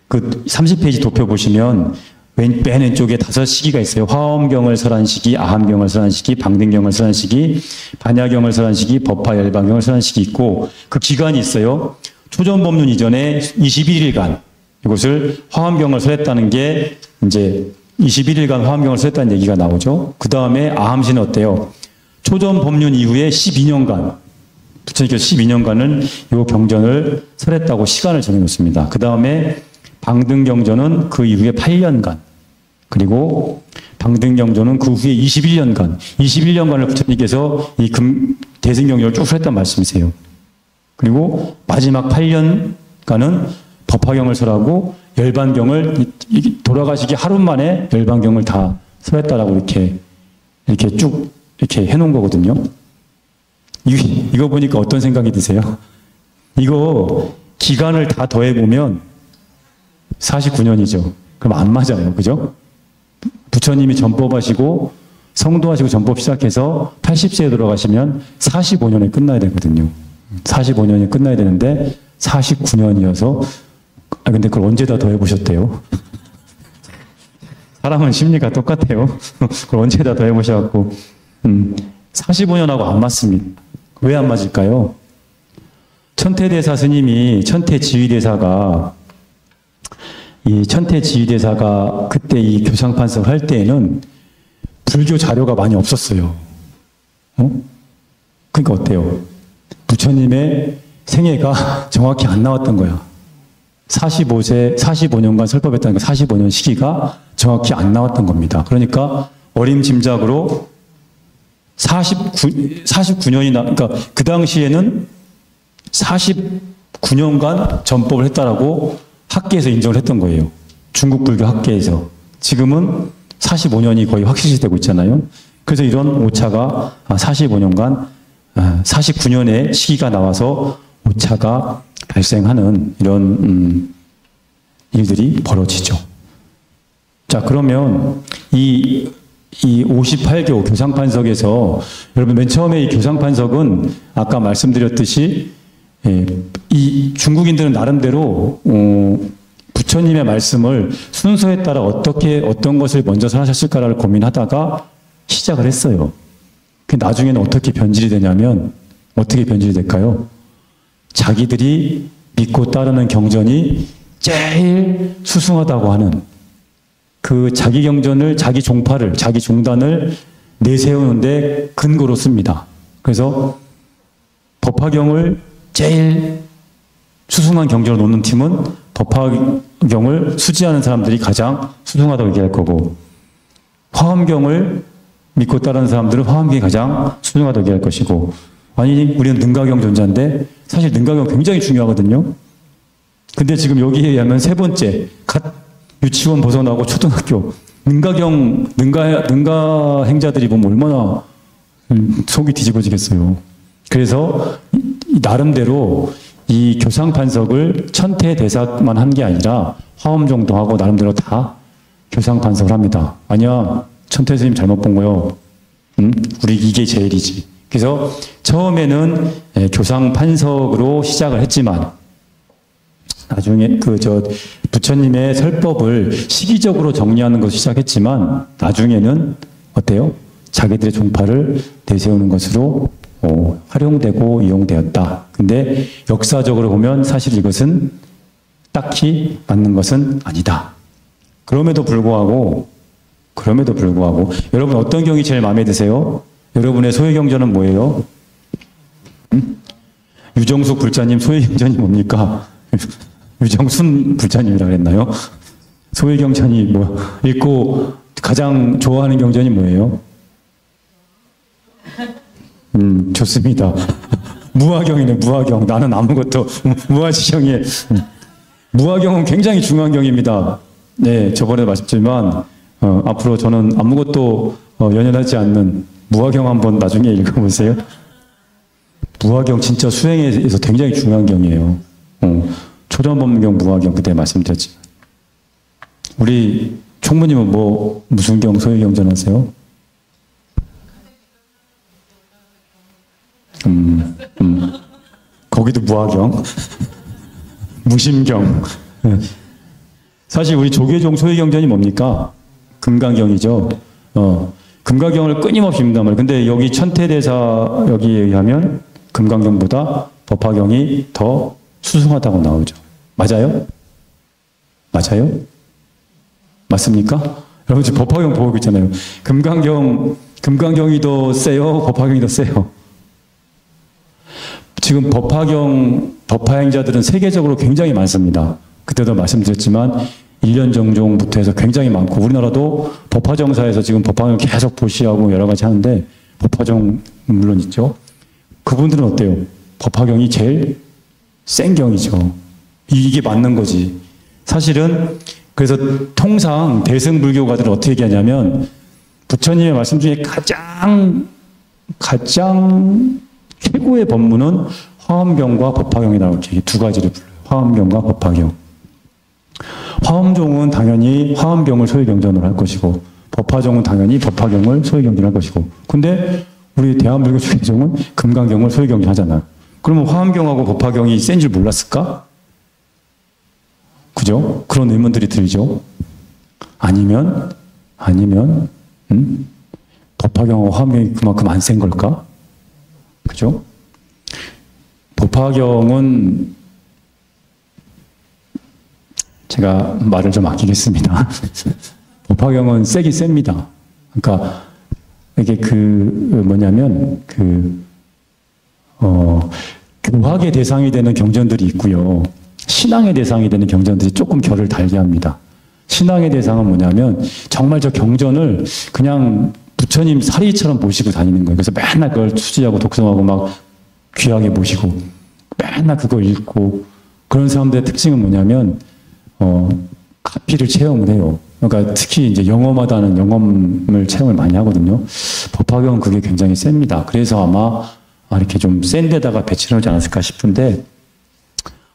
Speaker 1: 그 30페이지 도표 보시면 맨 왼쪽에 5시기가 있어요. 화엄경을 설한 시기, 아함경을 설한 시기, 방등경을 설한 시기, 반야경을 설한 시기, 법화 열반경을 설한 시기 있고 그 기간이 있어요. 초전법륜 이전에 21일간 이것을 화엄경을 설했다는 게 이제 21일간 화엄경을 설했다는 얘기가 나오죠. 그 다음에 아함시는 어때요? 초전법륜 이후에 12년간 부처님께서 12년간은 이 경전을 설했다고 시간을 정해놓습니다. 그 다음에 방등경전은 그 이후에 8년간 그리고 방등경전은 그 후에 21년간을 부처님께서 이 대승경전을 쭉 설했단 말씀이세요. 그리고 마지막 8년간은 법화경을 설하고 열반경을 돌아가시기 하루 만에 열반경을 다 설했다라고 이렇게 쭉 이렇게 해놓은 거거든요. 이거 보니까 어떤 생각이 드세요? 이거 기간을 다 더해보면 49년이죠. 그럼 안 맞아요. 그죠? 부처님이 전법하시고 성도하시고 전법 시작해서 80세에 돌아가시면 45년에 끝나야 되거든요. 45년이 끝나야 되는데 49년이어서 근데 그걸 언제 다 더해보셨대요? 사람은 심리가 똑같아요. 그걸 언제 다 더해보셔갖고 45년하고 안 맞습니다. 왜 안 맞을까요? 천태대사 스님이 천태지휘대사가 그때 이 교상판서를 할 때에는 불교 자료가 많이 없었어요. 그러니까 어때요? 부처님의 생애가 정확히 안 나왔던 거야. 45년간 설법했다는 거 45년 시기가 정확히 안 나왔던 겁니다. 그러니까 어림짐작으로 49년이나, 그러니까 그 당시에는 49년간 전법을 했다라고 학계에서 인정을 했던 거예요. 중국 불교 학계에서. 지금은 45년이 거의 확실시되고 있잖아요. 그래서 이런 오차가 45년간, 49년의 시기가 나와서 오차가 발생하는 이런 일들이 벌어지죠. 자, 그러면 이 58교 교상판석에서 여러분 맨 처음에 이 교상판석은 아까 말씀드렸듯이 이 중국인들은 나름대로 부처님의 말씀을 순서에 따라 어떤 것을 먼저 설하셨을까를 고민하다가 시작을 했어요. 그 나중에는 어떻게 변질이 되냐면 어떻게 변질이 될까요? 자기들이 믿고 따르는 경전이 제일 수승하다고 하는 그 자기 경전을, 자기 종파를, 자기 종단을 내세우는데 근거로 씁니다. 그래서 법화경을 제일 수승한 경전을 놓는 팀은 법화경을 수지하는 사람들이 가장 수승하다고 얘기할 거고, 화엄경을 믿고 따르는 사람들은 화엄경이 가장 수승하다고 얘기할 것이고, 아니 우리는 능가경 존자인데 사실 능가경 굉장히 중요하거든요. 근데 지금 여기에 의하면 세 번째, 유치원 벗어나고 초등학교 능가 행자들이 보면 얼마나 속이 뒤집어지겠어요. 그래서 나름대로 이 교상판석을 천태대사만 한 게 아니라 화엄정도 하고 나름대로 다 교상판석을 합니다. 아니야, 천태스님 잘못 본 거요. 우리 이게 제일이지. 그래서 처음에는 교상판석으로 시작을 했지만 나중에 부처님의 설법을 시기적으로 정리하는 것을 시작했지만 나중에는 어때요? 자기들의 종파를 내세우는 것으로 활용되고 이용되었다. 근데 역사적으로 보면 사실 이것은 딱히 맞는 것은 아니다. 그럼에도 불구하고 여러분 어떤 경이 제일 마음에 드세요? 여러분의 소외경전은 뭐예요? 유정숙 불자님 소외경전이 뭡니까? 유정순 불자님이라 그랬나요? 소외경전이 뭐 읽고 가장 좋아하는 경전이 뭐예요? 좋습니다. 무화경이네, 무화경. 나는 아무것도 무화지경에 무화경은 굉장히 중요한 경입니다. 네, 저번에도 말씀드렸지만 앞으로 저는 아무것도 연연하지 않는 무화경 한번 나중에 읽어보세요. 무화경 진짜 수행에서 굉장히 중요한 경이에요. 초전법문경 무화경 그때 말씀드렸지만. 우리 총무님은 무슨 경, 소유경 전하세요? 거기도 무화경, 무심경. 사실 우리 조계종 소유경전이 뭡니까? 금강경이죠. 금강경을 끊임없이 읽는단 말이에요. 근데 여기 천태대사 여기에 의하면 금강경보다 법화경이 더 수승하다고 나오죠. 맞아요? 맞아요? 맞습니까? 여러분 지금 법화경 보고 있잖아요. 금강경이 더 세요? 법화경이 더 세요? 지금 법화행자들은 세계적으로 굉장히 많습니다. 그때도 말씀드렸지만 1년 정종부터 해서 굉장히 많고 우리나라도 법화정사에서 지금 법화경 계속 보시하고 여러 가지 하는데 법화정 물론 있죠. 그분들은 어때요? 법화경이 제일 센 경이죠. 이게 맞는 거지. 사실은 그래서 통상 대승불교가들은 어떻게 얘기하냐면 부처님의 말씀 중에 가장 최고의 법문은 화엄경과 법화경이라고 이렇게 두 가지를 불러요. 화엄경과 법화경. 화엄종은 당연히 화엄경을 소유경전으로 할 것이고 법화종은 당연히 법화경을 소유경전을 할 것이고 근데 우리 대한불교 소유종은 금강경을 소유경전 하잖아요. 그러면 화엄경하고 법화경이 센 줄 몰랐을까? 그죠? 그런 의문들이 들죠. 아니면 법화경하고 화엄경이 그만큼 안 센 걸까? 그죠? 법화경은 제가 말을 좀 아끼겠습니다. 법화경은 세긴 셉니다. 그러니까 이게 교학의 대상이 되는 경전들이 있고요. 신앙의 대상이 되는 경전들이 조금 결을 달리 합니다. 신앙의 대상은 뭐냐면 정말 저 경전을 그냥 부처님 사리처럼 모시고 다니는 거예요. 그래서 맨날 그걸 수지하고 독성하고 막 귀하게 모시고 맨날 그거 읽고 그런 사람들의 특징은 뭐냐면 카피를 체험을 해요. 그러니까 특히 이제 영험하다는 영험을 체험을 많이 하거든요. 법화경은 그게 굉장히 셉니다. 그래서 아마 이렇게 좀 센 데다가 배치를 하지 않았을까 싶은데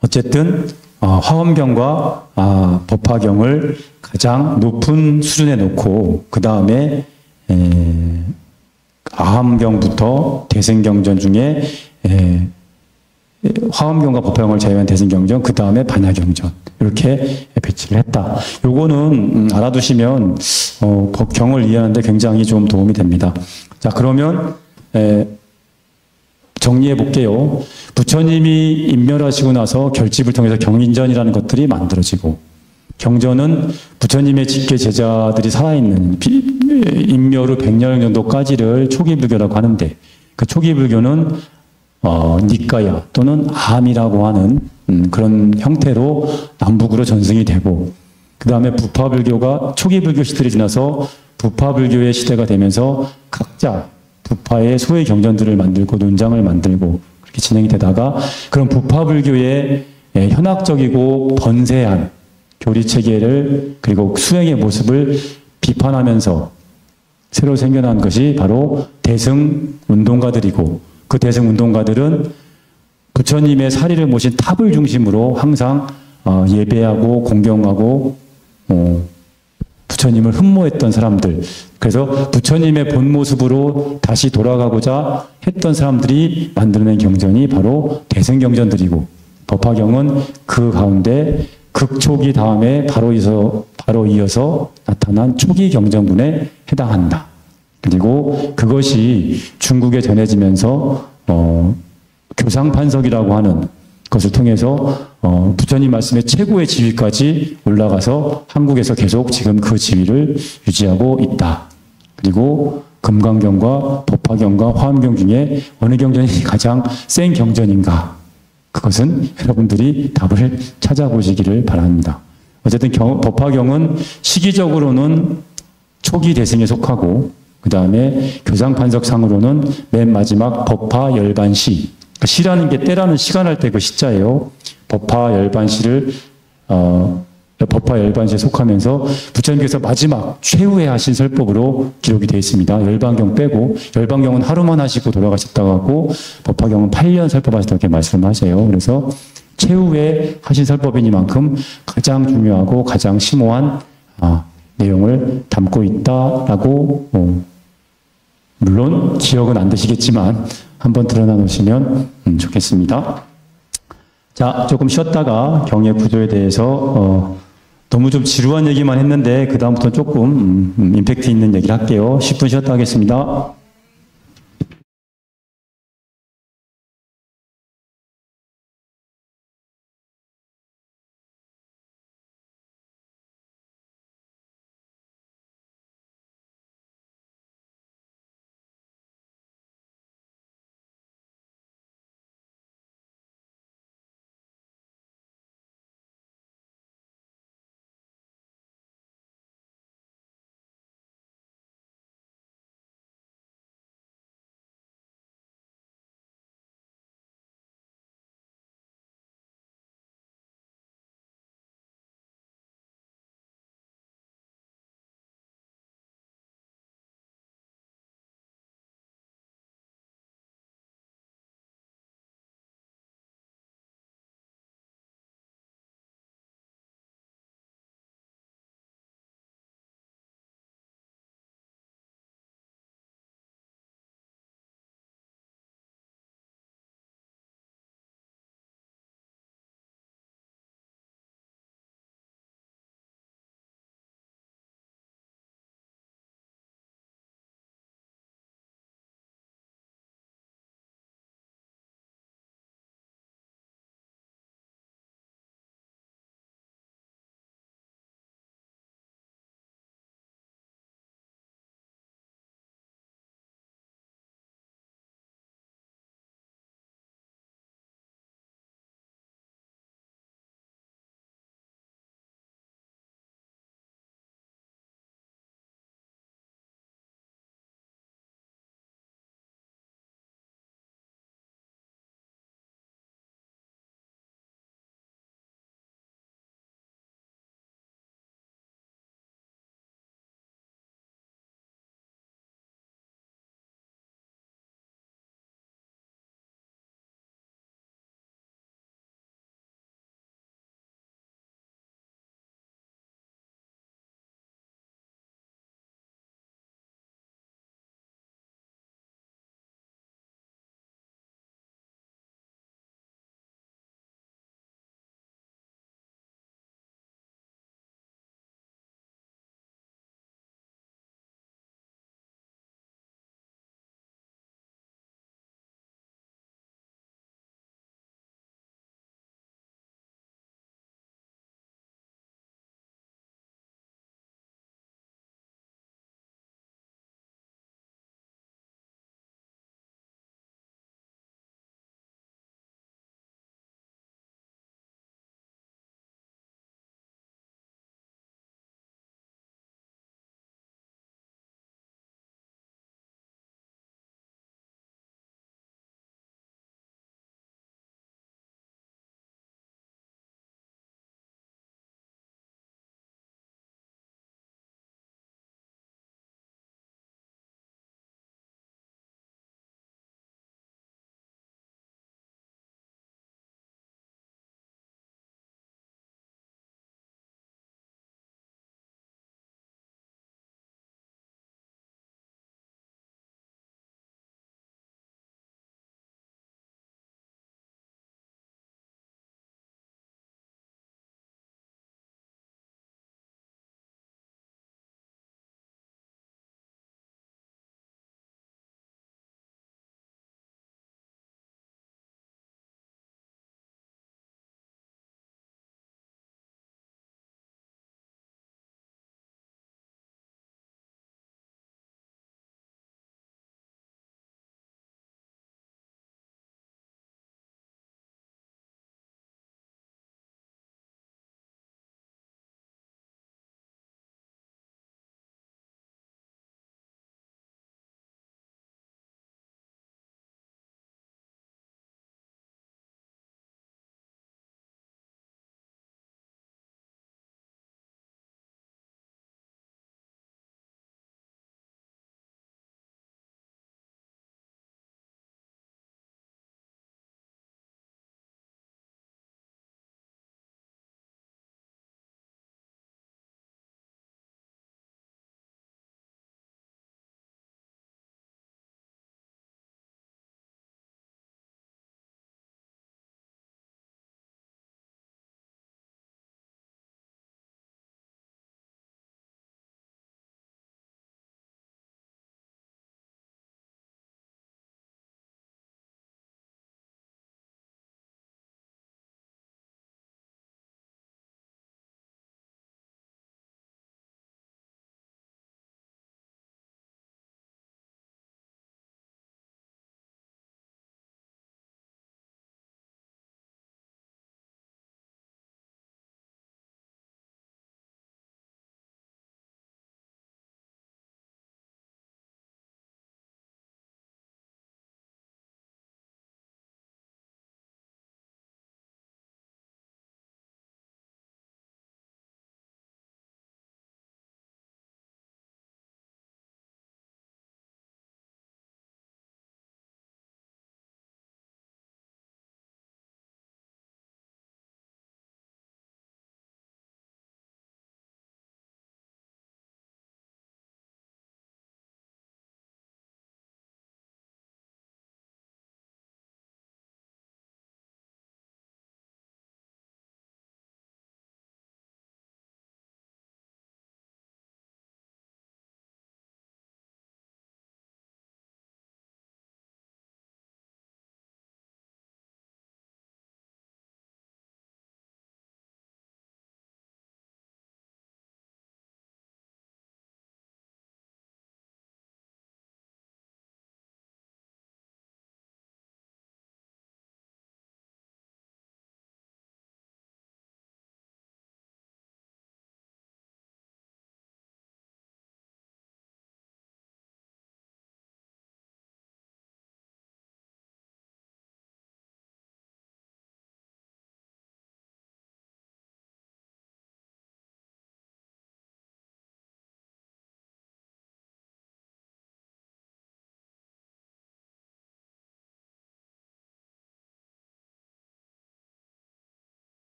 Speaker 1: 어쨌든 화엄경과 법화경을 가장 높은 수준에 놓고 그 다음에 아함경부터 대승경전 중에 화엄경과 법화경을 제외한 대승경전, 그 다음에 반야경전 이렇게 배치를 했다. 요거는 알아두시면 법경을 이해하는데 굉장히 좀 도움이 됩니다. 자, 그러면 정리해 볼게요. 부처님이 인멸하시고 나서 결집을 통해서 경인전이라는 것들이 만들어지고 경전은 부처님의 직계 제자들이 살아있는 인멸 후 100년 정도까지를 초기불교라고 하는데 그 초기불교는 니까야 또는 암이라고 하는 그런 형태로 남북으로 전승이 되고 그 다음에 부파불교가 초기불교 시대를 지나서 부파불교의 시대가 되면서 각자 부파의 소의 경전들을 만들고 논장을 만들고 그렇게 진행이 되다가 그런 부파불교의 현학적이고 번세한 교리체계를 그리고 수행의 모습을 비판하면서 새로 생겨난 것이 바로 대승운동가들이고 그 대승운동가들은 부처님의 사리를 모신 탑을 중심으로 항상 예배하고 공경하고 부처님을 흠모했던 사람들, 그래서 부처님의 본 모습으로 다시 돌아가고자 했던 사람들이 만들어낸 경전이 바로 대승경전들이고 법화경은 그 가운데 극초기 다음에 바로 이어서 나타난 초기 경전군에 해당한다. 그리고 그것이 중국에 전해지면서 교상판석이라고 하는 것을 통해서 부처님 말씀의 최고의 지위까지 올라가서 한국에서 계속 지금 그 지위를 유지하고 있다. 그리고 금강경과 법화경과 화엄경 중에 어느 경전이 가장 센 경전인가? 그것은 여러분들이 답을 찾아보시기를 바랍니다. 어쨌든 법화경은 시기적으로는 초기 대승에 속하고 그 다음에 교상판석상으로는 맨 마지막 법화 열반시, 시라는 게 때라는 시간할 때 그 시자예요. 법화 열반시를 법화 법화 열반시에 속하면서 부처님께서 마지막 최후에 하신 설법으로 기록이 되어 있습니다. 열반경 빼고 열반경은 하루만 하시고 돌아가셨다고 하고 법화경은 8년 설법하셨다고 이렇게 말씀하세요. 그래서 최후에 하신 설법이니만큼 가장 중요하고 가장 심오한 내용을 담고 있다라고 물론 기억은 안 되시겠지만 한번 드러나 놓으시면 좋겠습니다. 자, 조금 쉬었다가 경의 구조에 대해서 너무 좀 지루한 얘기만 했는데 그 다음부터 조금 임팩트 있는 얘기를 할게요. 10분 쉬었다 하겠습니다.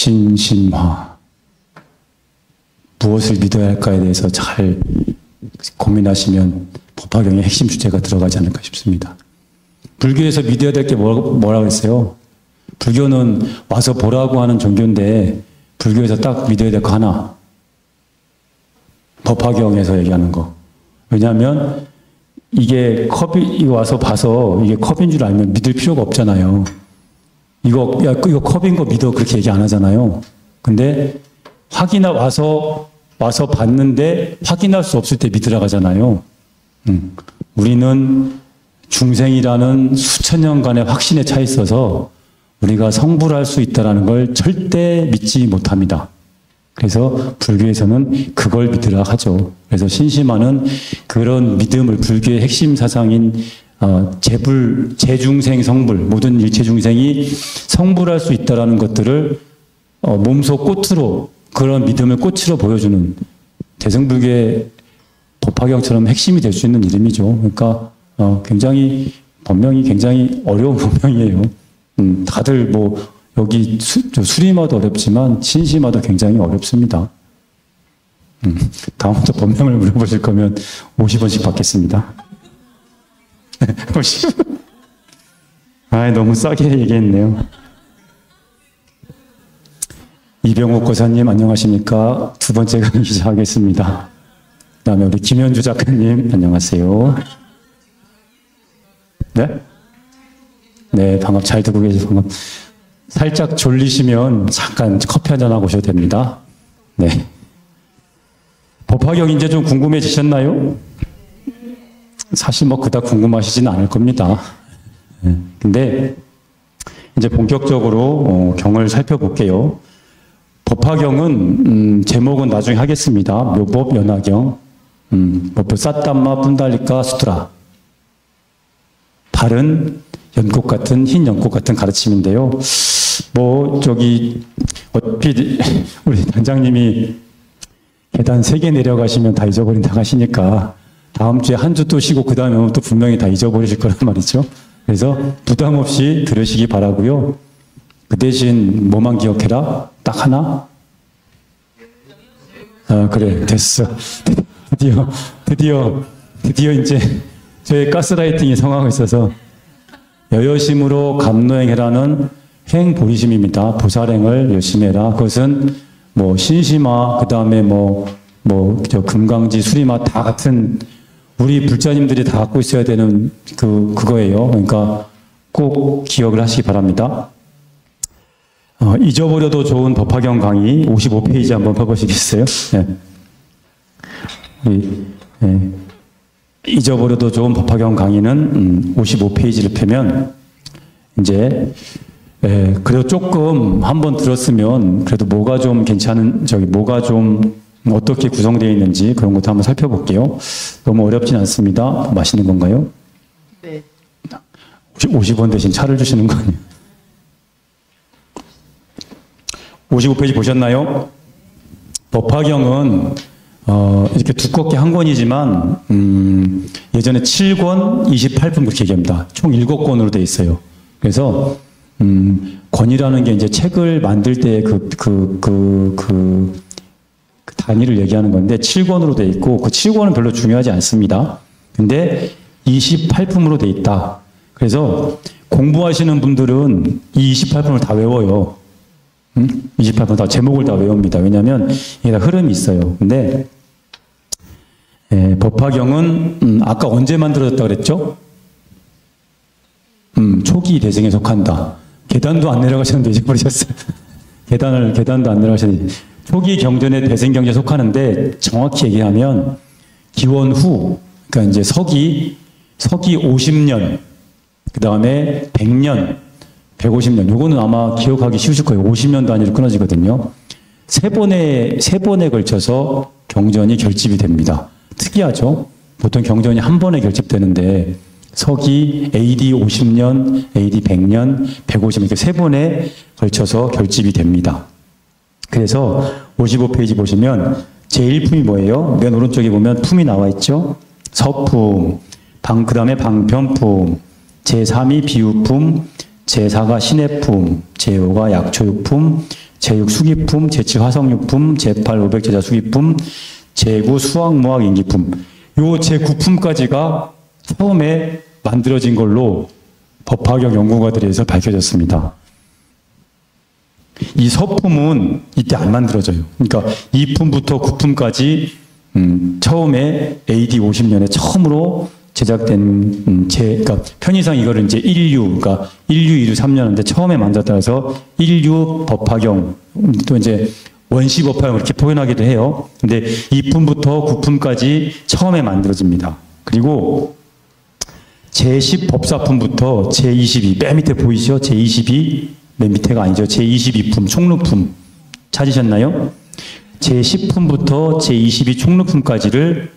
Speaker 1: 신심화. 무엇을 믿어야 할까에 대해서 잘 고민하시면 법화경의 핵심 주제가 들어가지 않을까 싶습니다. 불교에서 믿어야 될 게 뭐라 그랬어요? 불교는 와서 보라고 하는 종교인데 불교에서 딱 믿어야 될 거 하나. 법화경에서 얘기하는 거. 왜냐하면 이게 이거 와서 봐서 이게 컵인 줄 알면 믿을 필요가 없잖아요. 이거 컵인 거 믿어 그렇게 얘기 안 하잖아요. 근데 와서 봤는데 확인할 수 없을 때 믿으라고 하잖아요. 우리는 중생이라는 수천 년간의 확신에 차 있어서 우리가 성불할 수 있다는 걸 절대 믿지 못합니다. 그래서 불교에서는 그걸 믿으라 하죠. 그래서 신심화는 그런 믿음을 불교의 핵심 사상인 재중생 성불, 모든 일체 중생이 성불할 수 있다는 것들을 몸소 꽃으로 그런 믿음을 꽃으로 보여주는 대승불교의 법화경처럼 핵심이 될 수 있는 이름이죠. 그러니까 본명이 굉장히 어려운 본명이에요. 다들 여기 수리마도 어렵지만 신심화도 굉장히 어렵습니다. 다음부터 본명을 물어보실 거면 50원씩 받겠습니다. 50원. 너무 싸게 얘기했네요. 이병옥 고사님 안녕하십니까? 두 번째 강의 시작하겠습니다. 그 다음에 우리 김현주 작가님 안녕하세요. 네? 네, 잘 듣고 계세요. 살짝 졸리시면 잠깐 커피 한잔 하고 오셔도 됩니다. 네. 법화경 이제 좀 궁금해지셨나요? 사실 그닥 궁금하시지는 않을 겁니다. 네. 근데 이제 본격적으로 경을 살펴볼게요. 법화경은 제목은 나중에 하겠습니다. 묘법 연화경, 삿담마 분달리카 수트라. 바른 연꽃 같은 흰 연꽃 같은 가르침인데요. 어차피 우리 단장님이 계단 3개 내려가시면 다 잊어버린다고 하시니까 다음 주에 한 주 또 쉬고 그 다음에 오면 또 분명히 다 잊어버리실 거란 말이죠. 그래서 부담 없이 들으시기 바라고요. 그 대신 뭐만 기억해라? 딱 하나? 그래, 됐어. 드디어 이제 저의 가스라이팅이 성하고 있어서 여여심으로 감노행해라는 행보리심입니다. 보살행을 열심히 해라. 그것은 신심화, 그 다음에 금강지, 수리마 다 같은 우리 불자님들이 다 갖고 있어야 되는 그거예요. 그러니까 꼭 기억을 하시기 바랍니다. 잊어버려도 좋은 법화경 강의 55페이지 한번 펴보시겠어요? 네. 잊어버려도 좋은 법화경 강의는 55페이지를 펴면 이제 그래도 조금 한번 들었으면 그래도 뭐가 좀 뭐가 좀 어떻게 구성되어 있는지 그런 것도 한번 살펴볼게요. 너무 어렵진 않습니다. 마시는 건가요?
Speaker 2: 네.
Speaker 1: 50원 대신 차를 주시는 거 아니에요? 55페이지 보셨나요? 법화경은 이렇게 두껍게 한 권이지만 예전에 7권 28분 그렇게 얘기합니다. 총 7권으로 되어 있어요. 그래서 권이라는 게 이제 책을 만들 때 그 단위를 얘기하는 건데 7권으로 되어 있고 그 7권은 별로 중요하지 않습니다. 근데 28품으로 되어 있다. 그래서 공부하시는 분들은 이 28품을 다 외워요. 28분 다 제목을 다 외웁니다. 왜냐하면 이게 다 흐름이 있어요. 근데 법화경은 아까 언제 만들어졌다 그랬죠? 초기 대승에 속한다. 계단도 안 내려가셨는데 잊어버리셨어요. 계단도 안 내려가셨는데 초기 경전에 대승 경제에 속하는데 정확히 얘기하면 기원 후, 그러니까 이제 서기 50년, 그 다음에 100년, 150년, 요거는 아마 기억하기 쉬우실 거예요. 50년 단위로 끊어지거든요. 세 번에 걸쳐서 경전이 결집이 됩니다. 특이하죠? 보통 경전이 한 번에 결집되는데 서기 AD 50년, AD 100년, 150년 이렇게 세 번에 걸쳐서 결집이 됩니다. 그래서 55페이지 보시면 제1품이 뭐예요? 맨 오른쪽에 보면 품이 나와 있죠? 서품, 그 다음에 방편품, 제3이 비유품, 제4가 신해품, 제5가 약초육품, 제6 수기품, 제7 화석유품, 제8 500제자 수기품, 제9 수학무학 인기품. 요 제9품까지가 처음에 만들어진 걸로 법화경 연구가들에서 밝혀졌습니다. 이 서품은 이때 안 만들어져요. 그러니까 2품부터 9품까지 처음에 AD 50년에 처음으로 제작된 그러니까 편의상 이거를 이제 1류, 그러니까 1류, 2류, 3류인데 처음에 만들었다 해서 1류 법화경, 또 이제 원시 법화경 이렇게 표현하기도 해요. 근데 2품부터 9품까지 처음에 만들어집니다. 그리고 제10 법사품부터 제22, 맨 밑에 보이시죠? 제22, 맨 밑에가 아니죠. 제22품, 총루품 찾으셨나요? 제10품부터 제22 총루품까지를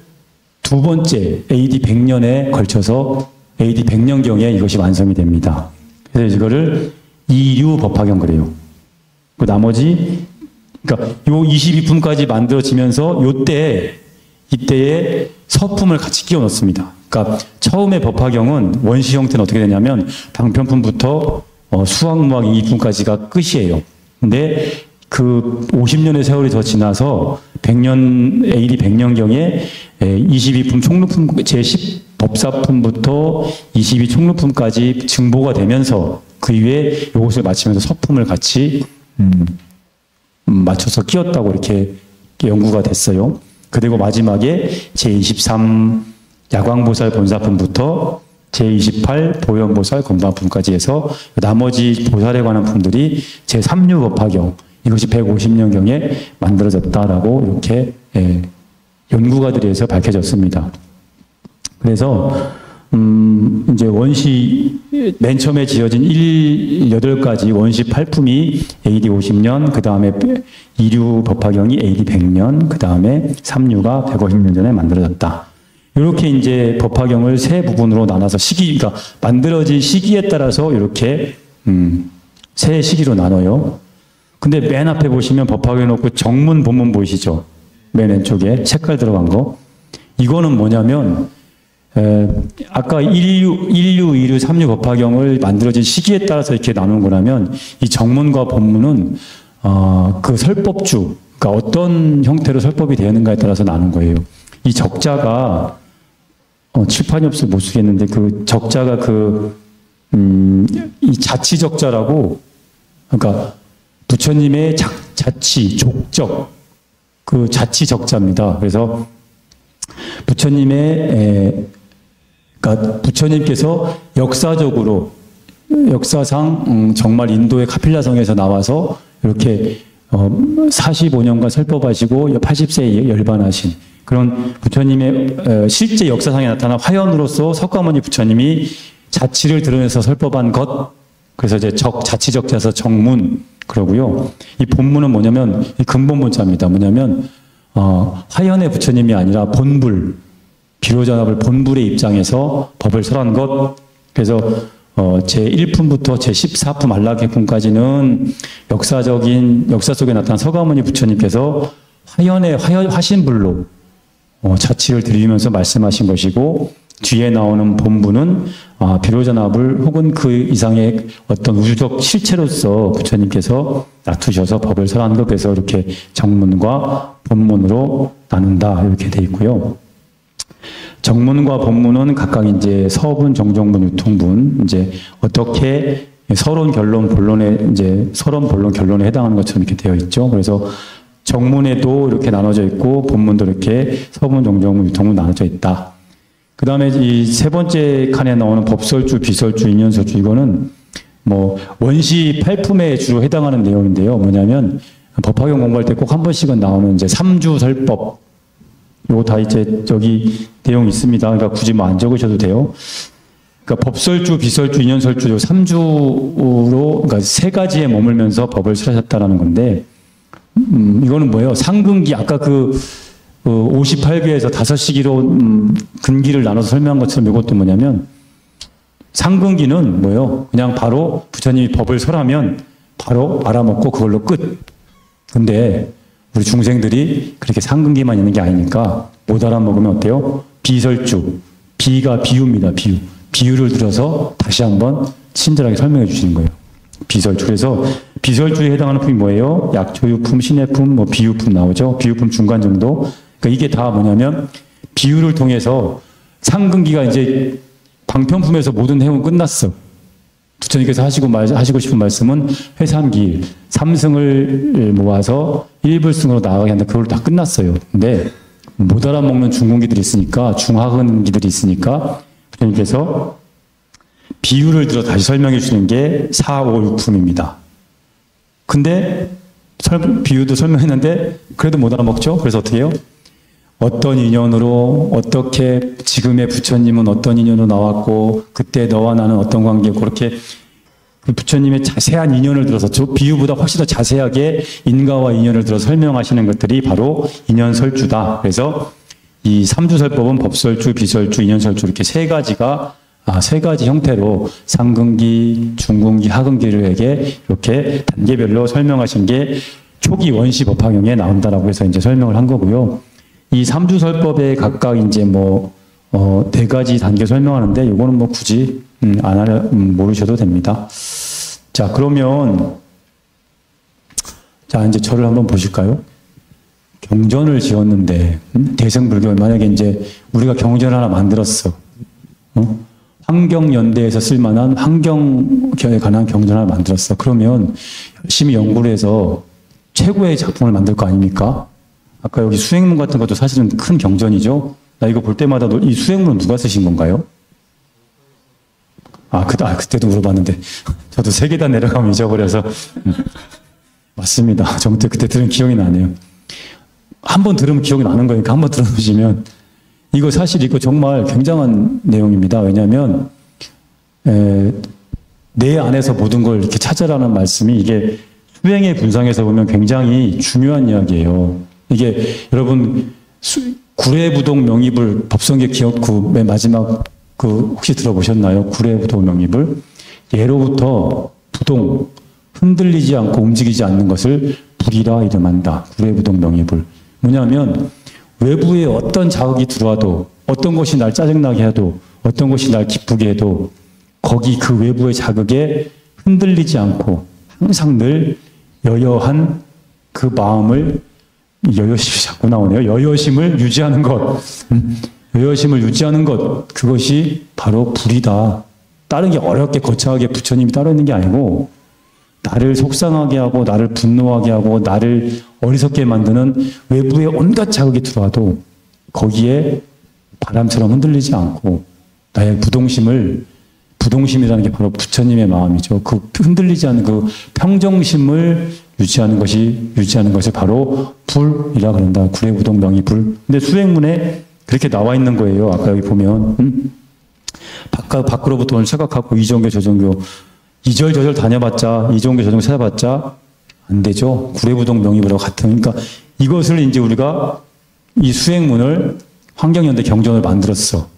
Speaker 1: 두 번째 AD 100년에 걸쳐서 AD 100년경에 이것이 완성이 됩니다. 그래서 이거를 2류 법화경 그래요. 그 나머지, 그러니까 요 22품까지 만들어지면서 이때에 서품을 같이 끼워 넣습니다. 그러니까 처음에 법화경은 원시 형태는 어떻게 되냐면 방편품부터 수학무학 2품까지가 끝이에요. 근데 그 50년의 세월이 더 지나서 100년, AD 100년경에 22품 총루품, 제10 법사품부터 22 총루품까지 증보가 되면서 그 이후에 이것을 마치면서 서품을 같이 맞춰서 끼웠다고 이렇게 연구가 됐어요. 그리고 마지막에 제23 야광보살 본사품부터 제28 보현보살 건반품까지 해서 나머지 보살에 관한 품들이 제3류 법화경, 이것이 150년경에 만들어졌다라고 이렇게 연구가들에서 밝혀졌습니다. 그래서 이제 원시 맨 처음에 지어진 8가지 원시 8품이 AD 50년, 그 다음에 2류 법화경이 AD 100년, 그 다음에 3류가 150년 전에 만들어졌다. 이렇게 이제 법화경을 세 부분으로 나눠서 그러니까 만들어진 시기에 따라서 이렇게 세 시기로 나눠요. 근데 맨 앞에 보시면 법화경 놓고 정문 본문 보이시죠? 맨 왼쪽에 색깔 들어간 거. 이거는 뭐냐면 아까 1류, 2류, 3류 법화경을 만들어진 시기에 따라서 이렇게 나눈 거라면 이 정문과 본문은 그 설법주, 그러니까 어떤 형태로 설법이 되었는가에 따라서 나눈 거예요. 이 적자가 칠판이 없어서 못 쓰겠는데 그 적자가 이 자치적자라고, 그러니까 부처님의 자치, 족적, 그 자치적자입니다. 그래서 그러니까 부처님께서 역사상 정말 인도의 카필라성에서 나와서 이렇게 45년간 설법하시고 80세에 열반하신 그런 부처님의 실제 역사상에 나타난 화연으로서 석가모니 부처님이 자치를 드러내서 설법한 것, 그래서 이제 자치적자에서 정문 그러고요. 이 본문은 뭐냐면 이 근본본자입니다. 뭐냐면 화연의 부처님이 아니라 본불, 비로자납을 본불의 입장에서 법을 설한 것. 그래서 제1품부터 제14품 안락의품까지는 역사 속에 나타난 서가모니 부처님께서 화연의 화신불로 자치를 드리면서 말씀하신 것이고, 뒤에 나오는 본부는 비로자납을 혹은 그 이상의 어떤 우주적 실체로서 부처님께서 놔두셔서 법을 설한 것. 그래서 이렇게 정문과 본문으로 나눈다 이렇게 돼 있고요. 정문과 본문은 각각 이제 서분, 정정분, 유통분, 이제 어떻게 서론, 결론, 본론에 이제 서론, 본론, 결론에 해당하는 것처럼 이렇게 되어 있죠. 그래서 정문에도 이렇게 나눠져 있고 본문도 이렇게 서분, 정정분, 유통분 나눠져 있다. 그 다음에 이 세 번째 칸에 나오는 법설주, 비설주, 인연설주, 이거는 뭐 원시 8품에 주로 해당하는 내용인데요. 뭐냐면 법화경 공부할 때 꼭 한 번씩은 나오는 이제 3주 설법. 요거 다 이제 저기 내용 있습니다. 그러니까 굳이 뭐 안 적으셔도 돼요. 그러니까 법설주, 비설주, 인연설주 요 3주로 그러니까 세 가지에 머물면서 법을 설하셨다라는 건데, 이거는 뭐예요? 상근기, 아까 58개에서 5시기로 근기를 나눠서 설명한 것처럼 이것도 뭐냐면 상근기는 뭐예요? 그냥 바로 부처님이 법을 설하면 바로 알아먹고 그걸로 끝. 근데 우리 중생들이 그렇게 상근기만 있는 게 아니니까 못 알아먹으면 어때요? 비설주. 비가 비유입니다. 비유. 비유를 들어서 다시 한번 친절하게 설명해 주시는 거예요. 비설주. 그래서 비설주에 해당하는 품이 뭐예요? 약초유품, 신해품, 뭐 비유품 나오죠. 비유품 중간 정도. 그러니까 이게 다 뭐냐면 비유를 통해서 상근기가 이제 방편품에서 모든 해운 끝났어. 부처님께서 하시고 싶은 말씀은 회삼기일, 삼승을 모아서 일불승으로 나아가게 한다. 그걸 다 끝났어요. 근데 못 알아먹는 중공기들이 있으니까, 중하근기들이 있으니까 부처님께서 비유를 들어 다시 설명해 주는 게 사오육품입니다. 근데 비유도 설명했는데 그래도 못 알아먹죠? 그래서 어떻게 해요? 어떤 인연으로, 어떻게 지금의 부처님은 어떤 인연으로 나왔고 그때 너와 나는 어떤 관계고, 그렇게 그 부처님의 자세한 인연을 들어서, 저 비유보다 훨씬 더 자세하게 인과와 인연을 들어 설명하시는 것들이 바로 인연설주다. 그래서 이 삼주설법은 법설주, 비설주, 인연설주 이렇게 세 가지 형태로 상근기, 중근기, 하근기를에게 이렇게 단계별로 설명하신 게 초기 원시 법화경에 나온다라고 해서 이제 설명을 한 거고요. 이 삼주설법에 각각 이제 네 가지 단계 설명하는데, 이거는 뭐 굳이 모르셔도 됩니다. 자, 그러면, 이제 저를 한번 보실까요? 경전을 지었는데, 대승불교, 만약에 이제 우리가 경전을 하나 만들었어. 환경연대에서 쓸만한 환경에 관한 경전을 하나 만들었어. 그러면 열심히 연구를 해서 최고의 작품을 만들 거 아닙니까? 아까 여기 수행문 같은 것도 사실은 큰 경전이죠. 나 이거 볼 때마다 이 수행문은 누가 쓰신 건가요? 그때도 물어봤는데 저도 세 계단 내려가면 잊어버려서 맞습니다. 정말 그때 들은 기억이 나네요. 한번 들으면 기억이 나는 거니까 한번 들어보시면, 이거 사실 이거 정말 굉장한 내용입니다. 왜냐하면 내 안에서 모든 걸 이렇게 찾아라는 말씀이, 이게 수행의 분상에서 보면 굉장히 중요한 이야기예요. 이게 여러분 구례부동 명의불 법성계 기억구 맨 마지막 혹시 들어보셨나요? 구례부동 명의불. 예로부터 부동, 흔들리지 않고 움직이지 않는 것을 불이라 이름한다. 구례부동 명의불. 뭐냐면 외부에 어떤 자극이 들어와도, 어떤 것이 날 짜증나게 해도, 어떤 것이 날 기쁘게 해도 거기 그 외부의 자극에 흔들리지 않고 항상 늘 여여한 그 마음을, 여여심이 자꾸 나오네요. 여여심을 유지하는 것. 여여심을 유지하는 것. 그것이 바로 불이다. 다른 게 어렵게 거창하게 부처님이 따로 있는 게 아니고, 나를 속상하게 하고, 나를 분노하게 하고, 나를 어리석게 만드는 외부의 온갖 자극이 들어와도 거기에 바람처럼 흔들리지 않고, 나의 부동심이라는 게 바로 부처님의 마음이죠. 그 흔들리지 않는 그 평정심을 유지하는 것이 바로 불이라 그런다. 구례부동 명의불. 근데 수행문에 그렇게 나와 있는 거예요. 아까 여기 보면 밖으로부터 오늘 착각하고 이종교 저종교 이절저절 다녀봤자, 이종교 저종교 찾아봤자 안 되죠. 구례부동 명의불하고 같은. 그러니까 이것을 이제 우리가 이 수행문을 환경연대 경전을 만들었어.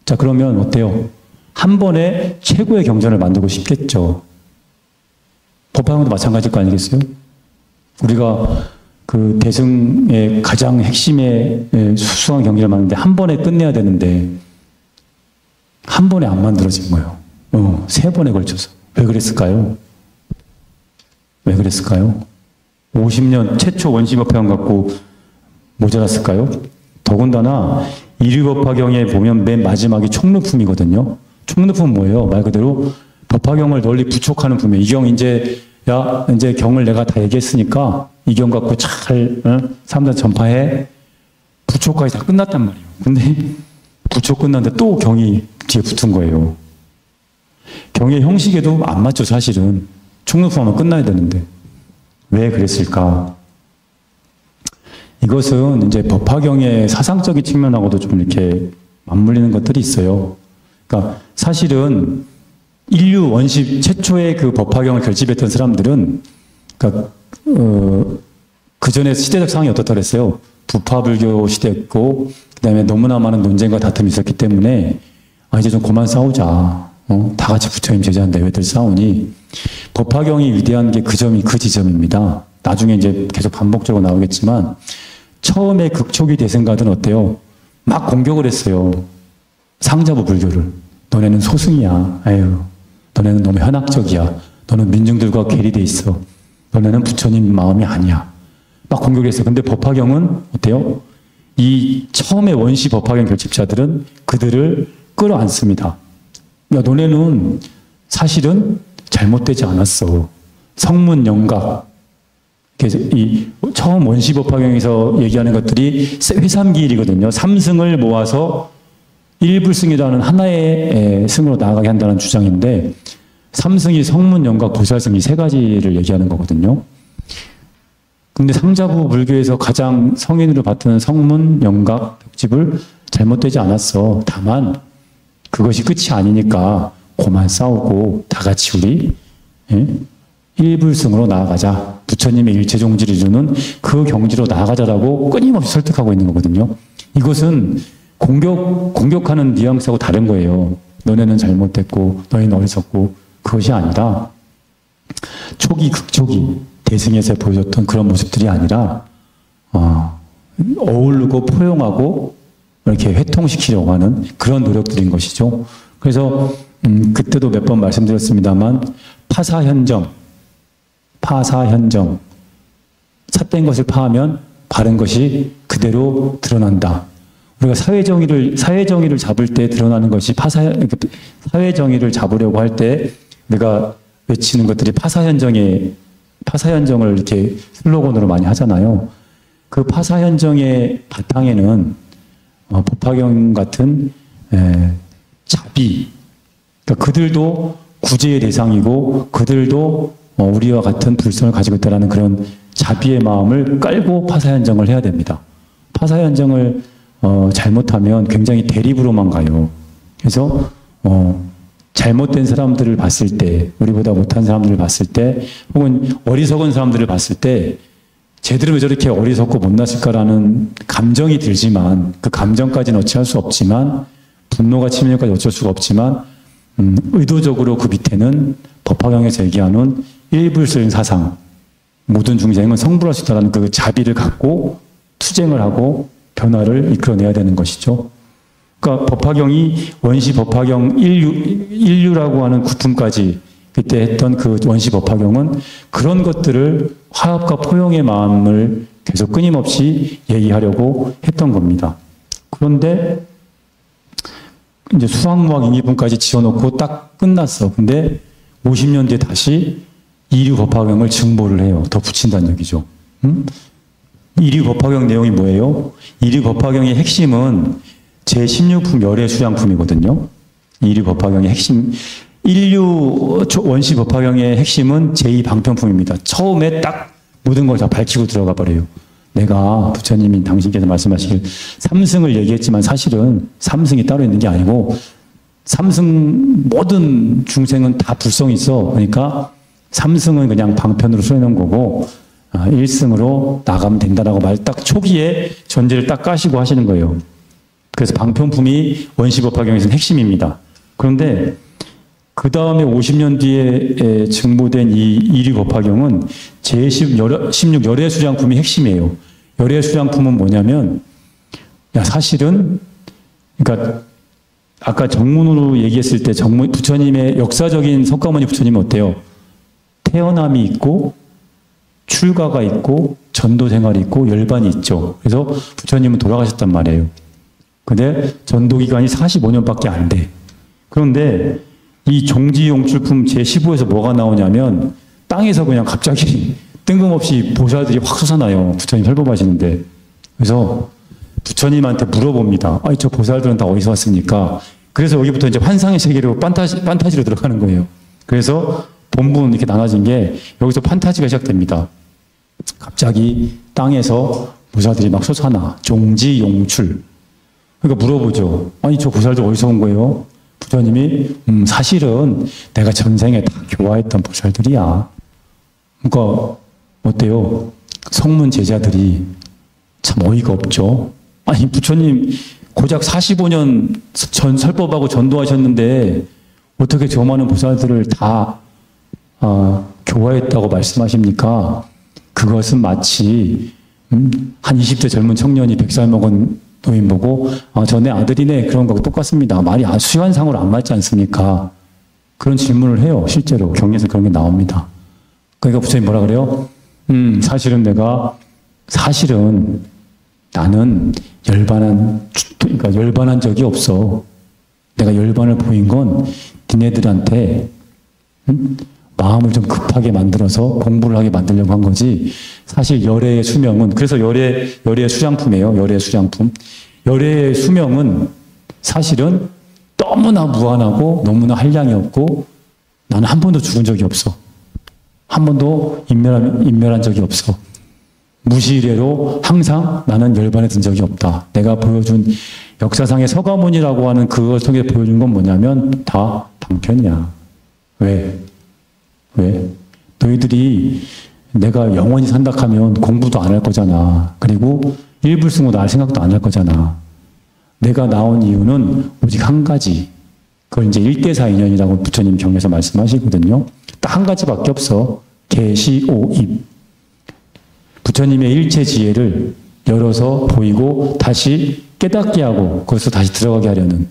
Speaker 1: 자, 그러면 어때요? 한 번에 최고의 경전을 만들고 싶겠죠. 법화경도 마찬가지일 거 아니겠어요? 우리가 그 대승의 가장 핵심의 수수한 경전을 만드는데 한 번에 끝내야 되는데 한 번에 안 만들어진 거예요. 3번에 걸쳐서. 왜 그랬을까요? 50년 최초 원시법화경 갖고 모자랐을까요? 더군다나 이류법화경에 보면 맨 마지막이 총루품이거든요. 총루품은 뭐예요? 말 그대로 법화경을 널리 부촉하는 품이에요. 이 경 이제 경을 내가 다 얘기했으니까 이 경 갖고 잘 사람들 전파해. 부촉까지 다 끝났단 말이에요. 근데 부촉 끝났는데 또 경이 뒤에 붙은 거예요. 경의 형식에도 안 맞죠, 사실은. 총루품하면 끝나야 되는데. 왜 그랬을까? 이것은 이제 법화경의 사상적인 측면하고도 좀 이렇게 맞물리는 것들이 있어요. 그러니까 사실은 인류 원시 최초의 그 법화경을 결집했던 사람들은, 그러니까 그 전에 시대적 상황이 어떻다 그랬어요? 부파불교 시대였고, 그 다음에 너무나 많은 논쟁과 다툼이 있었기 때문에, 이제 좀 그만 싸우자. 다 같이 부처님 제자인데 왜들 싸우니? 법화경이 위대한 게 그 지점입니다. 나중에 이제 계속 반복적으로 나오겠지만, 처음에 극초기 대승가들은 어때요? 막 공격을 했어요. 상자부 불교를. 너네는 소승이야. 아유, 너네는 너무 현학적이야. 너는 민중들과 괴리돼 있어. 너네는 부처님 마음이 아니야. 막 공격을 했어요. 근데 법화경은 어때요? 이 처음에 원시 법화경 결집자들은 그들을 끌어안습니다. 야, 너네는 사실은 잘못되지 않았어. 성문 영각. 그래서 이 처음 원시 법화경에서 얘기하는 것들이 회삼기일이거든요. 삼승을 모아서 일불승이라는 하나의 승으로 나아가게 한다는 주장인데, 삼승이 성문, 영각, 보살승 이 세 가지를 얘기하는 거거든요. 근데 삼자부 불교에서 가장 성인으로 받드는 성문, 영각, 벽집을 잘못되지 않았어. 다만 그것이 끝이 아니니까 그만 싸우고 다 같이 우리 일불승으로 나아가자. 부처님의 일체종지를 이루는 그 경지로 나아가자라고 끊임없이 설득하고 있는 거거든요. 이것은 공격하는 뉘앙스하고 다른 거예요. 너네는 잘못됐고 너희는 어리석고, 그것이 아니라 초기 극초기 대승에서 보여줬던 그런 모습들이 아니라 어울르고 포용하고 이렇게 회통시키려고 하는 그런 노력들인 것이죠. 그래서 그때도 몇 번 말씀드렸습니다만 파사현정, 삿된 것을 파하면 바른 것이 그대로 드러난다. 우리가 사회정의를 잡을 때 드러나는 것이 사회정의를 잡으려고 할 때 내가 외치는 것들이 파사현정을 이렇게 슬로건으로 많이 하잖아요. 그 파사현정의 바탕에는 법화경 같은 자비, 그러니까 그들도 구제의 대상이고 그들도 우리와 같은 불성을 가지고 있다는 그런 자비의 마음을 깔고 파사현정을 해야 됩니다. 파사현정을 잘못하면 굉장히 대립으로만 가요. 그래서 잘못된 사람들을 봤을 때, 우리보다 못한 사람들을 봤을 때, 혹은 어리석은 사람들을 봤을 때 쟤들은 왜 저렇게 어리석고 못났을까라는 감정이 들지만, 그 감정까지는 어찌할 수 없지만, 분노가 치밀까지 어쩔 수가 없지만, 의도적으로 그 밑에는 법화경에서 얘기하는 일불승 사상, 모든 중생은 성불할 수 있다는 그 자비를 갖고 투쟁을 하고 변화를 이끌어내야 되는 것이죠. 그러니까 법화경이 원시 법화경 인류라고 하는 구품까지 그때 했던 그 원시 법화경은 그런 것들을 화합과 포용의 마음을 계속 끊임없이 얘기하려고 했던 겁니다. 그런데 이제 수학무학 인기품까지 지어놓고 딱 끝났어. 근데 50년 뒤에 다시 이류 법화경을 증보를 해요. 더 붙인다는 얘기죠. 이류 법화경 내용이 뭐예요? 이류 법화경의 핵심은 제16품 열애수량품이거든요. 이류 법화경의 핵심, 인류 원시 법화경의 핵심은 제2방편품입니다. 처음에 딱 모든 걸 다 밝히고 들어가 버려요. 내가 부처님이 당신께서 말씀하시길 삼승을 얘기했지만 사실은 삼승이 따로 있는 게 아니고 삼승 모든 중생은 다 불성이 있어. 그러니까 삼승은 그냥 방편으로 써놓은 거고 일승으로 나가면 된다라고 말 딱 초기에 전제를 딱 까시고 하시는 거예요. 그래서 방편품이 원시법화경에서는 핵심입니다. 그런데 그 다음에 50년 뒤에 증보된 이 이류법화경은 제16 열애수량품이 핵심이에요. 열애수량품은 뭐냐면, 사실은, 그러니까 아까 정문으로 얘기했을 때 부처님의 역사적인 석가모니 부처님은 어때요? 태어남이 있고 출가가 있고 전도 생활이 있고 열반이 있죠. 그래서 부처님은 돌아가셨단 말이에요. 근데 전도 기간이 45년밖에 안 돼. 그런데 이 종지용출품 제15에서 뭐가 나오냐면 땅에서 그냥 갑자기 뜬금없이 보살들이 확 솟아나요. 부처님 설법하시는데. 그래서 부처님한테 물어봅니다. 아니, 저 보살들은 다 어디서 왔습니까? 그래서 여기부터 이제 환상의 세계로 판타지로 들어가는 거예요. 그래서 본문 이렇게 나눠진 게 여기서 판타지가 시작됩니다. 갑자기 땅에서 보살들이 막 솟아나. 종지용출. 그러니까 물어보죠. 아니, 저 보살들 어디서 온 거예요? 부처님이 사실은 내가 전생에 다 교화했던 보살들이야. 그러니까 어때요? 성문 제자들이 참 어이가 없죠. 아니, 부처님 고작 45년 전 설법하고 전도하셨는데 어떻게 저 많은 보살들을 다 교화했다고 말씀하십니까? 그것은 마치 한 20대 젊은 청년이 100살 먹은 노인 보고 저 내 아들이네 그런 거하고 똑같습니다. 말이 수현상으로 안 맞지 않습니까? 그런 질문을 해요. 실제로 경에서 그런 게 나옵니다. 그러니까 부처님 뭐라 그래요? 사실은 나는 그러니까 열반한 적이 없어. 내가 열반을 보인 건 니네들한테 마음을 좀 급하게 만들어서 공부를 하게 만들려고 한 거지. 사실 열애의 수명은, 그래서 열애의 수장품이에요. 열애의 수장품. 열애의 수명은 사실은 너무나 무한하고 너무나 한량이 없고 나는 한 번도 죽은 적이 없어. 한 번도 인멸한 적이 없어. 무시례로 항상 나는 열반에 든 적이 없다. 내가 보여준 역사상의 서가문이라고 하는 그걸 통해 보여준 건 뭐냐면 다 방편이야. 왜? 너희들이 내가 영원히 산다 하면 공부도 안 할 거잖아. 그리고 일불승우 나을 생각도 안 할 거잖아. 내가 나온 이유는 오직 한 가지. 그걸 이제 일대사인연이라고 부처님 경에서 말씀하시거든요. 딱 한 가지밖에 없어. 계시오입. 부처님의 일체 지혜를 열어서 보이고 다시 깨닫게 하고 거기서 다시 들어가게 하려는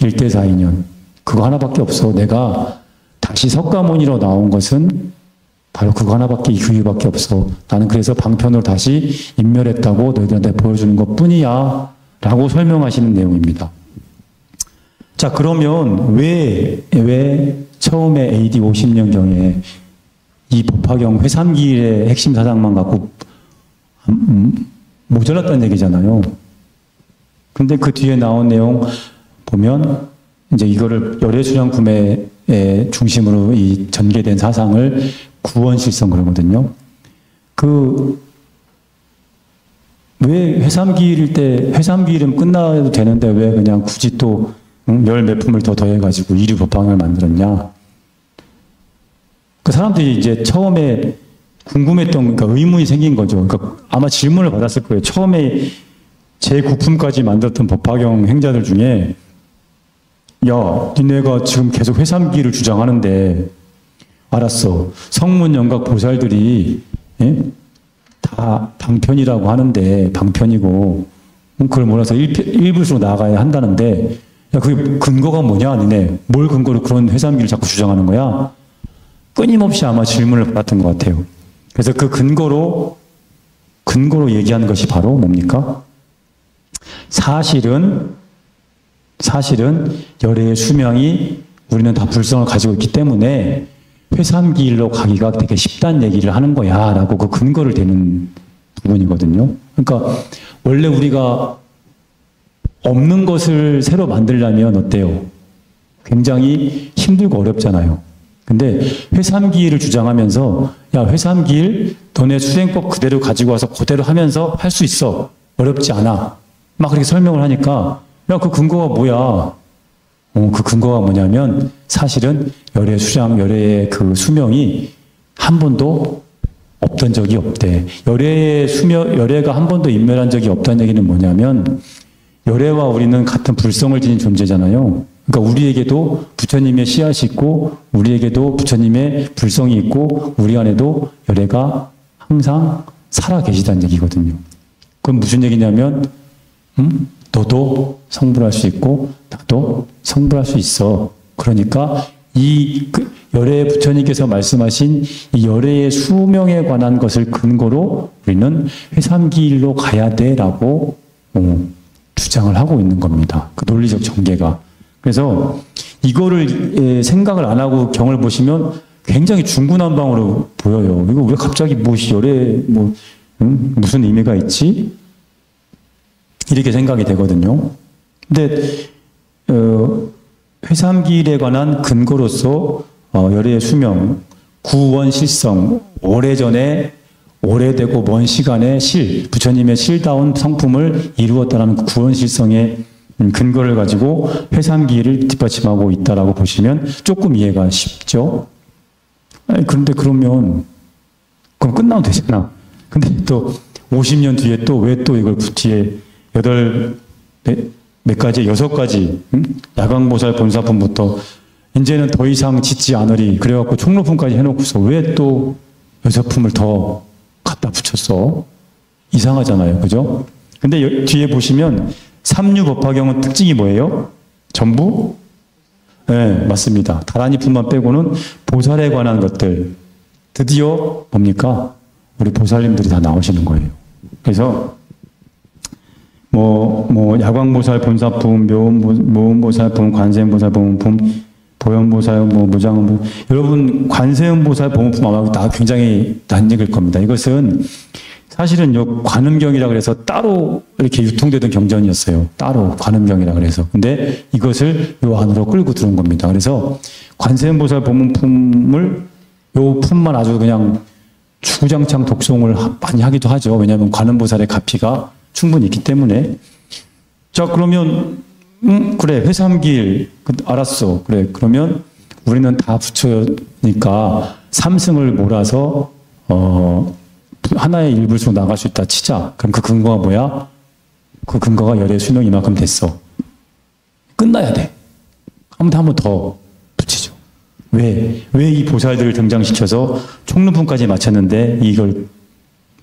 Speaker 1: 일대사인연. 그거 하나밖에 없어. 내가 다시 석가모니로 나온 것은 바로 그거 하나밖에, 그 이유밖에 없어. 나는 그래서 방편으로 다시 인멸했다고 너희들한테 보여주는 것 뿐이야. 라고 설명하시는 내용입니다. 자, 그러면 왜 처음에 AD 50년경에 이 법화경 회삼기일의 핵심 사상만 갖고 모자랐다는 얘기잖아요. 근데 그 뒤에 나온 내용 보면 이제 이거를 열애수양품의 중심으로 이 전개된 사상을 구원실성 그러거든요. 왜 회삼기일일 때, 회삼기일은 끝나도 되는데 왜 그냥 굳이 또 열 몇 품을 더 더해가지고 이류 법화경을 만들었냐. 그 사람들이 이제 처음에 궁금했던, 그러니까 의문이 생긴 거죠. 그러니까 아마 질문을 받았을 거예요. 처음에 제9품까지 만들었던 법화경 행자들 중에 야, 니네가 지금 계속 회삼기를 주장하는데 알았어. 성문영각 보살들이 다 방편이라고 하는데 방편이고 그걸 몰라서 일불수로 나아가야 한다는데 야, 그게 근거가 뭐냐 니네. 뭘 근거로 그런 회삼기를 자꾸 주장하는 거야? 끊임없이 아마 질문을 받았던 것 같아요. 그래서 그 근거로 얘기하는 것이 바로 뭡니까? 사실은 열애의 수명이 우리는 다 불성을 가지고 있기 때문에 회삼기일로 가기가 되게 쉽다는 얘기를 하는 거야 라고 그 근거를 대는 부분이거든요. 그러니까 원래 우리가 없는 것을 새로 만들려면 어때요? 굉장히 힘들고 어렵잖아요. 근데 회삼기일을 주장하면서 야, 회삼기일 너네 수행법 그대로 가지고 와서 그대로 하면서 할 수 있어. 어렵지 않아. 막 그렇게 설명을 하니까 야, 그 근거가 뭐야? 그 근거가 뭐냐면 사실은 열애의 그 수명이 한 번도 없던 적이 없대. 열애가 한 번도 인멸한 적이 없다는 얘기는 뭐냐면 열애와 우리는 같은 불성을 지닌 존재잖아요. 그러니까 우리에게도 부처님의 씨앗이 있고 우리에게도 부처님의 불성이 있고 우리 안에도 열애가 항상 살아 계시다는 얘기거든요. 그건 무슨 얘기냐면 너도 성불할 수 있고 나도 성불할 수 있어. 그러니까 열애 부처님께서 말씀하신 이 열애의 수명에 관한 것을 근거로 우리는 회삼기일로 가야 돼라고 주장을 하고 있는 겁니다. 그 논리적 전개가. 그래서 이거를 생각을 안 하고 경을 보시면 굉장히 중구난방으로 보여요. 이거 왜 갑자기 열애 무슨 의미가 있지? 이렇게 생각이 되거든요. 근데 회삼기일에 관한 근거로서 열애의 수명, 구원실성, 오래전에 오래되고 먼 시간에 부처님의 실다운 성품을 이루었다는 그 구원실성의 근거를 가지고 회삼기일을 뒷받침하고 있다라고 보시면 조금 이해가 쉽죠. 그런데 그럼 끝나면 되잖아. 근데 또 50년 뒤에 또 왜 또 이걸 뒤에 몇 가지, 6가지, 야광보살 본사품부터 이제는 더 이상 짓지 않으리. 그래갖고 총로품까지 해놓고서 왜 또 6품을 더 갖다 붙였어? 이상하잖아요. 그죠? 근데 뒤에 보시면 삼류법화경은 특징이 뭐예요? 전부 네, 맞습니다. 다란이품만 빼고는 보살에 관한 것들 드디어 뭡니까? 우리 보살님들이 다 나오시는 거예요. 그래서 야광보살 본사품, 모음보살품, 관세음보살 보문품, 보현보살, 무장음보 여러분 관세음보살 보문품 아마 다 굉장히 낯익을 겁니다. 이것은 사실은 요 관음경이라 그래서 따로 이렇게 유통되던 경전이었어요. 따로 관음경이라 그래서. 근데 이것을 요 안으로 끌고 들어온 겁니다. 그래서 관세음보살 보문품을 요 품만 아주 그냥 주구장창 독송을 많이 하기도 하죠. 왜냐하면 관음보살의 가피가 충분히 있기 때문에. 자, 그러면 그래 회삼길 알았어. 그래 그러면 우리는 다 부처니까 삼승을 몰아서 하나의 일불승 나갈 수 있다 치자. 그럼 그 근거가 뭐야? 그 근거가 열의 수명 이만큼 됐어. 끝나야 돼. 한 번 더 붙이죠. 왜 이 보살들을 등장시켜서 총론품까지 마쳤는데 이걸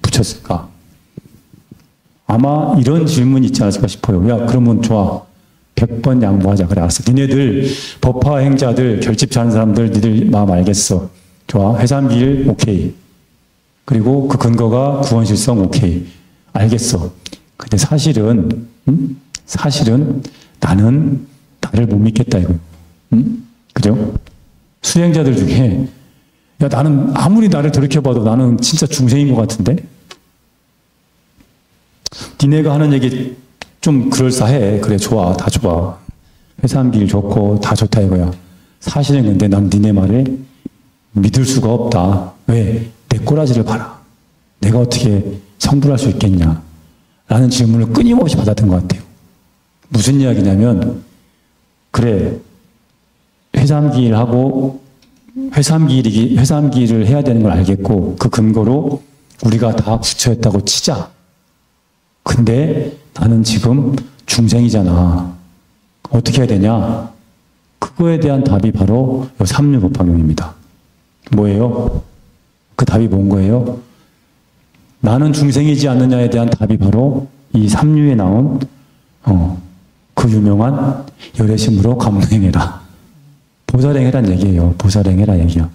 Speaker 1: 붙였을까? 아마 이런 질문이 있지 않았을까 싶어요. 야, 그러면 좋아. 100번 양보하자. 그래, 알았어. 니네들, 법화 행자들, 결집 잘하는 사람들, 니들 마음 알겠어. 좋아. 회삼길, 오케이. 그리고 그 근거가 구원실성, 오케이. 알겠어. 근데 사실은 나는 나를 못 믿겠다, 이거. 그죠? 수행자들 중에, 야, 나는 아무리 나를 돌이켜봐도 나는 진짜 중생인 것 같은데? 니네가 하는 얘기 좀 그럴싸해. 그래, 좋아. 다 좋아. 회삼길 좋고 다 좋다 이거야. 사실은 근데 난 니네 말에 믿을 수가 없다. 왜? 내 꼬라지를 봐라. 내가 어떻게 성불할 수 있겠냐. 라는 질문을 끊임없이 받았던 것 같아요. 무슨 이야기냐면, 그래, 회삼길을 해야 되는 걸 알겠고, 그 근거로 우리가 다 부처였다고 치자. 근데 나는 지금 중생이잖아. 어떻게 해야 되냐? 그거에 대한 답이 바로 이 삼류법화경입니다. 뭐예요? 그 답이 뭔 거예요? 나는 중생이지 않느냐에 대한 답이 바로 이 삼류에 나온 그 유명한 열애심으로 감능해라. 보살행해란 얘기예요. 보살행해라 얘기야.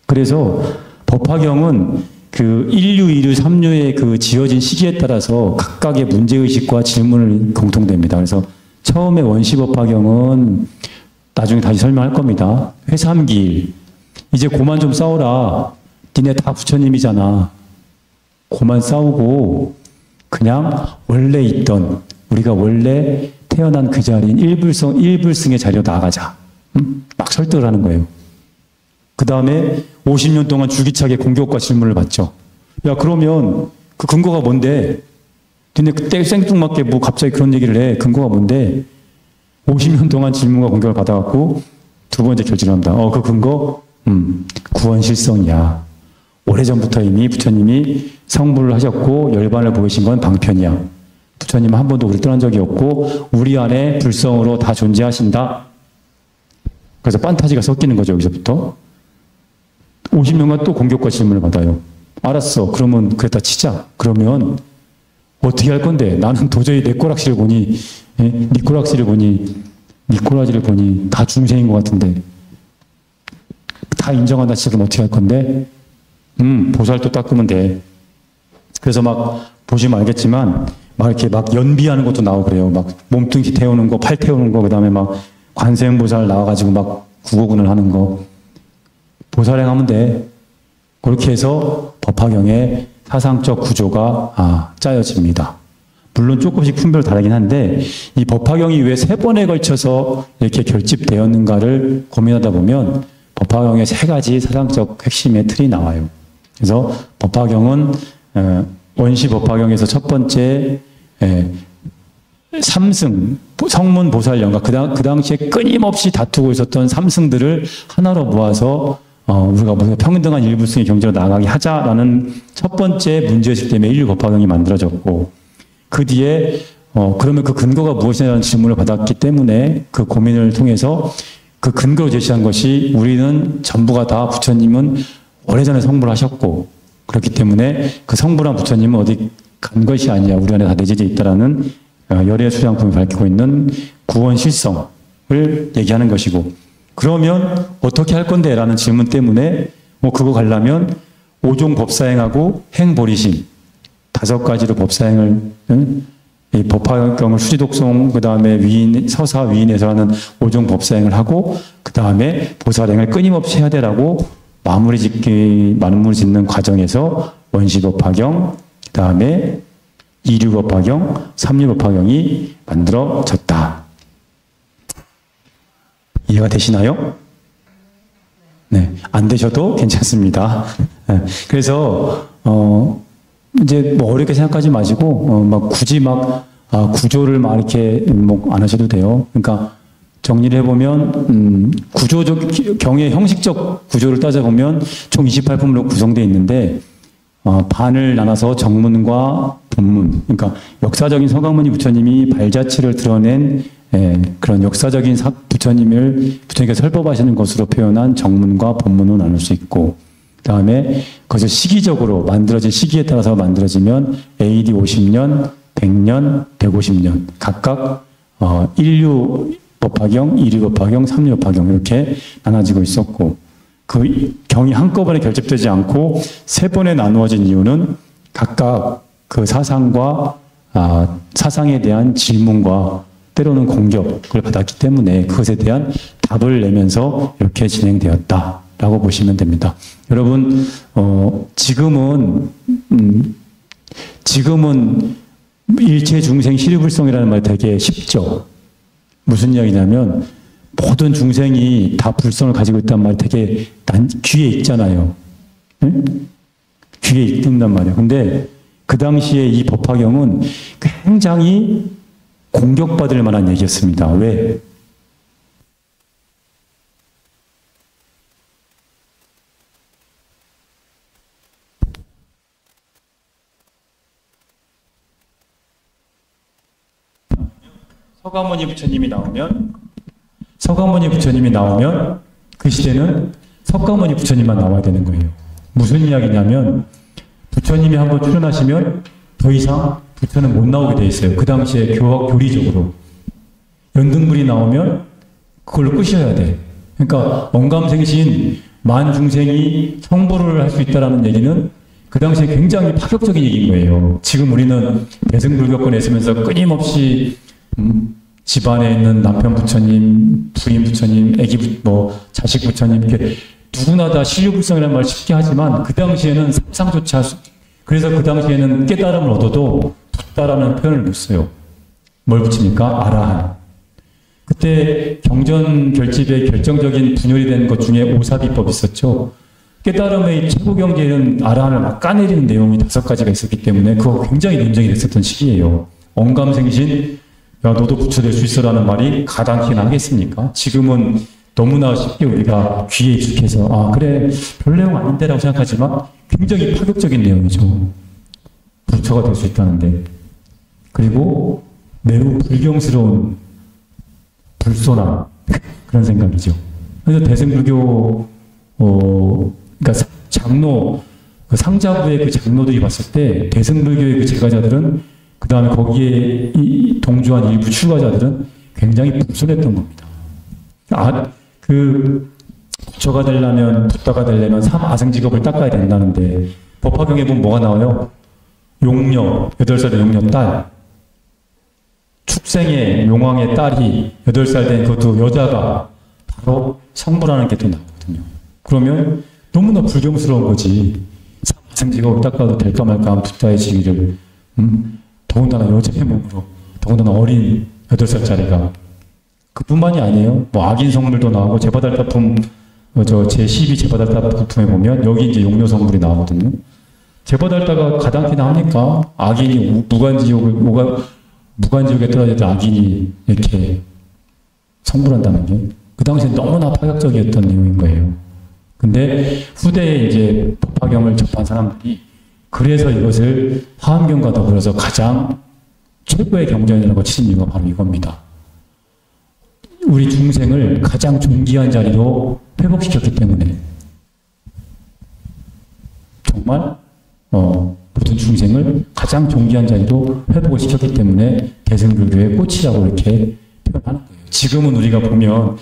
Speaker 1: 그래서 법화경은 그 1류, 2류, 3류의 그 지어진 시기에 따라서 각각의 문제의식과 질문을 공통됩니다. 그래서 처음에 원시법화경은 나중에 다시 설명할 겁니다. 회삼길. 이제 고만 좀 싸워라. 니네 다 부처님이잖아. 고만 싸우고 그냥 원래 있던 우리가 원래 태어난 그 자리인 일불승의 자리로 나가자. 막 설득을 하는 거예요. 그 다음에 50년 동안 줄기차게 공격과 질문을 받죠. 야, 그러면 그 근거가 뭔데? 근데 그때 생뚱맞게 뭐 갑자기 그런 얘기를 해. 근거가 뭔데? 50년 동안 질문과 공격을 받아갖고 두 번째 결정을 합니다. 그 근거? 구원실성이야. 오래전부터 이미 부처님이 성불을 하셨고 열반을 보이신 건 방편이야. 부처님은 한 번도 우리를 떠난 적이 없고 우리 안에 불성으로 다 존재하신다. 그래서 판타지가 섞이는 거죠. 여기서부터. 50년간 또 공격과 질문을 받아요. 알았어. 그러면 그랬다 치자. 그러면 어떻게 할 건데? 나는 도저히 내 꼬락지를 보니 네 꼬락지를 보니 네 꼬라지를 보니 다 중생인 것 같은데 다 인정한다 치면 어떻게 할 건데? 보살도 닦으면 돼. 그래서 막 보시면 알겠지만 막 이렇게 막 연비하는 것도 나오고 그래요. 막 몸뚱이 태우는 거, 팔 태우는 거, 그 다음에 막 관세음보살 나와가지고 막 구호군을 하는 거. 보살행하면 돼. 그렇게 해서 법화경의 사상적 구조가 짜여집니다. 물론 조금씩 품별 다르긴 한데 이 법화경이 왜 3번에 걸쳐서 이렇게 결집되었는가를 고민하다 보면 법화경의 3가지 사상적 핵심의 틀이 나와요. 그래서 법화경은 원시 법화경에서 첫 번째 삼승, 성문, 보살, 영가 그 당시에 끊임없이 다투고 있었던 삼승들을 하나로 모아서 우리가 무슨 평등한 일불승의 경제로 나아가게 하자라는 첫 번째 문제의식 때문에 인류 법화경이 만들어졌고 그 뒤에 그러면 그 근거가 무엇이냐는 질문을 받았기 때문에 그 고민을 통해서 그 근거로 제시한 것이 우리는 전부가 다 부처님은 오래전에 성불하셨고 그렇기 때문에 그 성불한 부처님은 어디 간 것이 아니야. 우리 안에 다 내재되어 있다라는 열의 수양품을 밝히고 있는 구원실성을 법학을 얘기하는 것이고, 그러면 어떻게 할 건데? 라는 질문 때문에 그거 가려면 5종 법사행하고 행보리심 5가지로 법사행을, 이 법화경을 수지독송, 그 다음에 위인, 서사, 위인에서 하는 5종 법사행을 하고, 그 다음에 보살행을 끊임없이 해야 되라고 마무리 짓는 과정에서 원시법화경, 그 다음에 이류법화경, 삼류법화경이 만들어졌다. 이해가 되시나요? 네, 안 되셔도 괜찮습니다. 그래서 이제 뭐 어렵게 생각하지 마시고 막 굳이 막 구조를 막 이렇게 안 하셔도 돼요. 그러니까 정리를 해보면 구조적 경의 형식적 구조를 따져보면 총 28품으로 구성되어 있는데 반을 나눠서 정문과 본문, 그러니까 역사적인 서가모니 부처님이 발자취를 드러낸 그런 역사적인 부처님께서 설법하시는 것으로 표현한 정문과 본문으로 나눌 수 있고, 그 다음에 그것을 시기적으로 만들어진 시기에 따라서 만들어지면 AD 50년, 100년, 150년 각각 일류법화경, 이류법화경, 삼류법화경 이렇게 나눠지고 있었고, 그 경이 한꺼번에 결집되지 않고 3번에 나누어진 이유는 각각 그 사상과 사상에 대한 질문과 때로는 공격을 받았기 때문에 그것에 대한 답을 내면서 이렇게 진행되었다라고 보시면 됩니다. 여러분, 지금은 일체 중생 시류불성이라는 말 되게 쉽죠. 무슨 이야기냐면 모든 중생이 다 불성을 가지고 있다는 말이 되게 귀에 익잖아요. 응? 귀에 익는단 말이에요. 근데 그 당시에 이 법화경은 굉장히 공격받을 만한 얘기였습니다. 왜? 서가모니 부처님이 나오면 그 시대는 석가모니 부처님만 나와야 되는 거예요. 무슨 이야기냐면 부처님이 한번 출연하시면 더 이상 부처는 못 나오게 돼 있어요. 그 당시에 교리적으로. 연등불이 나오면 그걸로 끄셔야 돼. 그러니까 언감생신 만중생이 성불을 할 수 있다는 얘기는 그 당시에 굉장히 파격적인 얘기인 거예요. 지금 우리는 대승불교권에 있으면서 끊임없이 집안에 있는 남편 부처님, 부인 부처님, 자식 부처님, 이렇게 누구나 다 신류불성이라는 말 쉽게 하지만 그 당시에는 상상조차, 그래서 그 당시에는 깨달음을 얻어도 붓다라는 표현을 못 써요. 뭘 붙입니까? 아라한. 그때 경전 결집의 결정적인 분열이 된 것 중에 오사비법이 있었죠. 깨달음의 최고 경지에는 아라한을 막 까내리는 내용이 5가지가 있었기 때문에 그거 굉장히 논쟁이 됐었던 시기예요. 언감생신, 야, 너도 부처 될 수 있어라는 말이 가당키나 하겠습니까? 지금은 너무나 쉽게 우리가 귀에 익숙해서 그래, 별 내용 아닌데라고 생각하지만 굉장히 파격적인 내용이죠. 부처가 될 수 있다는데. 그리고 매우 불경스러운 불손한 그런 생각이죠. 그래서 대승불교 그러니까 장로, 그 상자부의 그 장로들이 봤을 때 대승불교의 그 제가자들은, 그 다음에 거기에 동조한 일부 출가자들은 굉장히 불손했던 겁니다. 부처가 되려면, 붓다가 되려면 3아생직업을 닦아야 된다는데, 법화경에 보면 뭐가 나와요? 용녀, 8살의 용녀 딸. 축생의 용왕의 딸이 8살 된 그것도 여자가 바로 성불하는 게 또 나오거든요. 그러면 너무나 불경스러운 거지. 3아생직업을 닦아도 될까 말까 한 붓다의 지위를, 더군다나 여자의 몸으로, 더군다나 어린 8살짜리가. 그뿐만이 아니에요. 악인 성물도 나오고, 제바달타품, 제12 제바달타품에 보면, 여기 이제 용녀 성물이 나오거든요. 제바달타가 가당키나 하니까, 악인이 무간지옥에 떨어졌던 악인이 이렇게 성불한다는 게, 그 당시에 너무나 파격적이었던 내용인 거예요. 근데 후대에 이제 법화경을 접한 사람들이, 그래서 이것을 화엄경과 더불어서 가장 최고의 경전이라고 치는 이유가 바로 이겁니다. 우리 중생을 가장 존귀한 자리로 회복시켰기 때문에, 정말 모든 중생을 가장 존귀한 자리로 회복을 시켰기 때문에 대승불교의 꽃이라고 이렇게 표현하는 거예요. 지금은 우리가 보면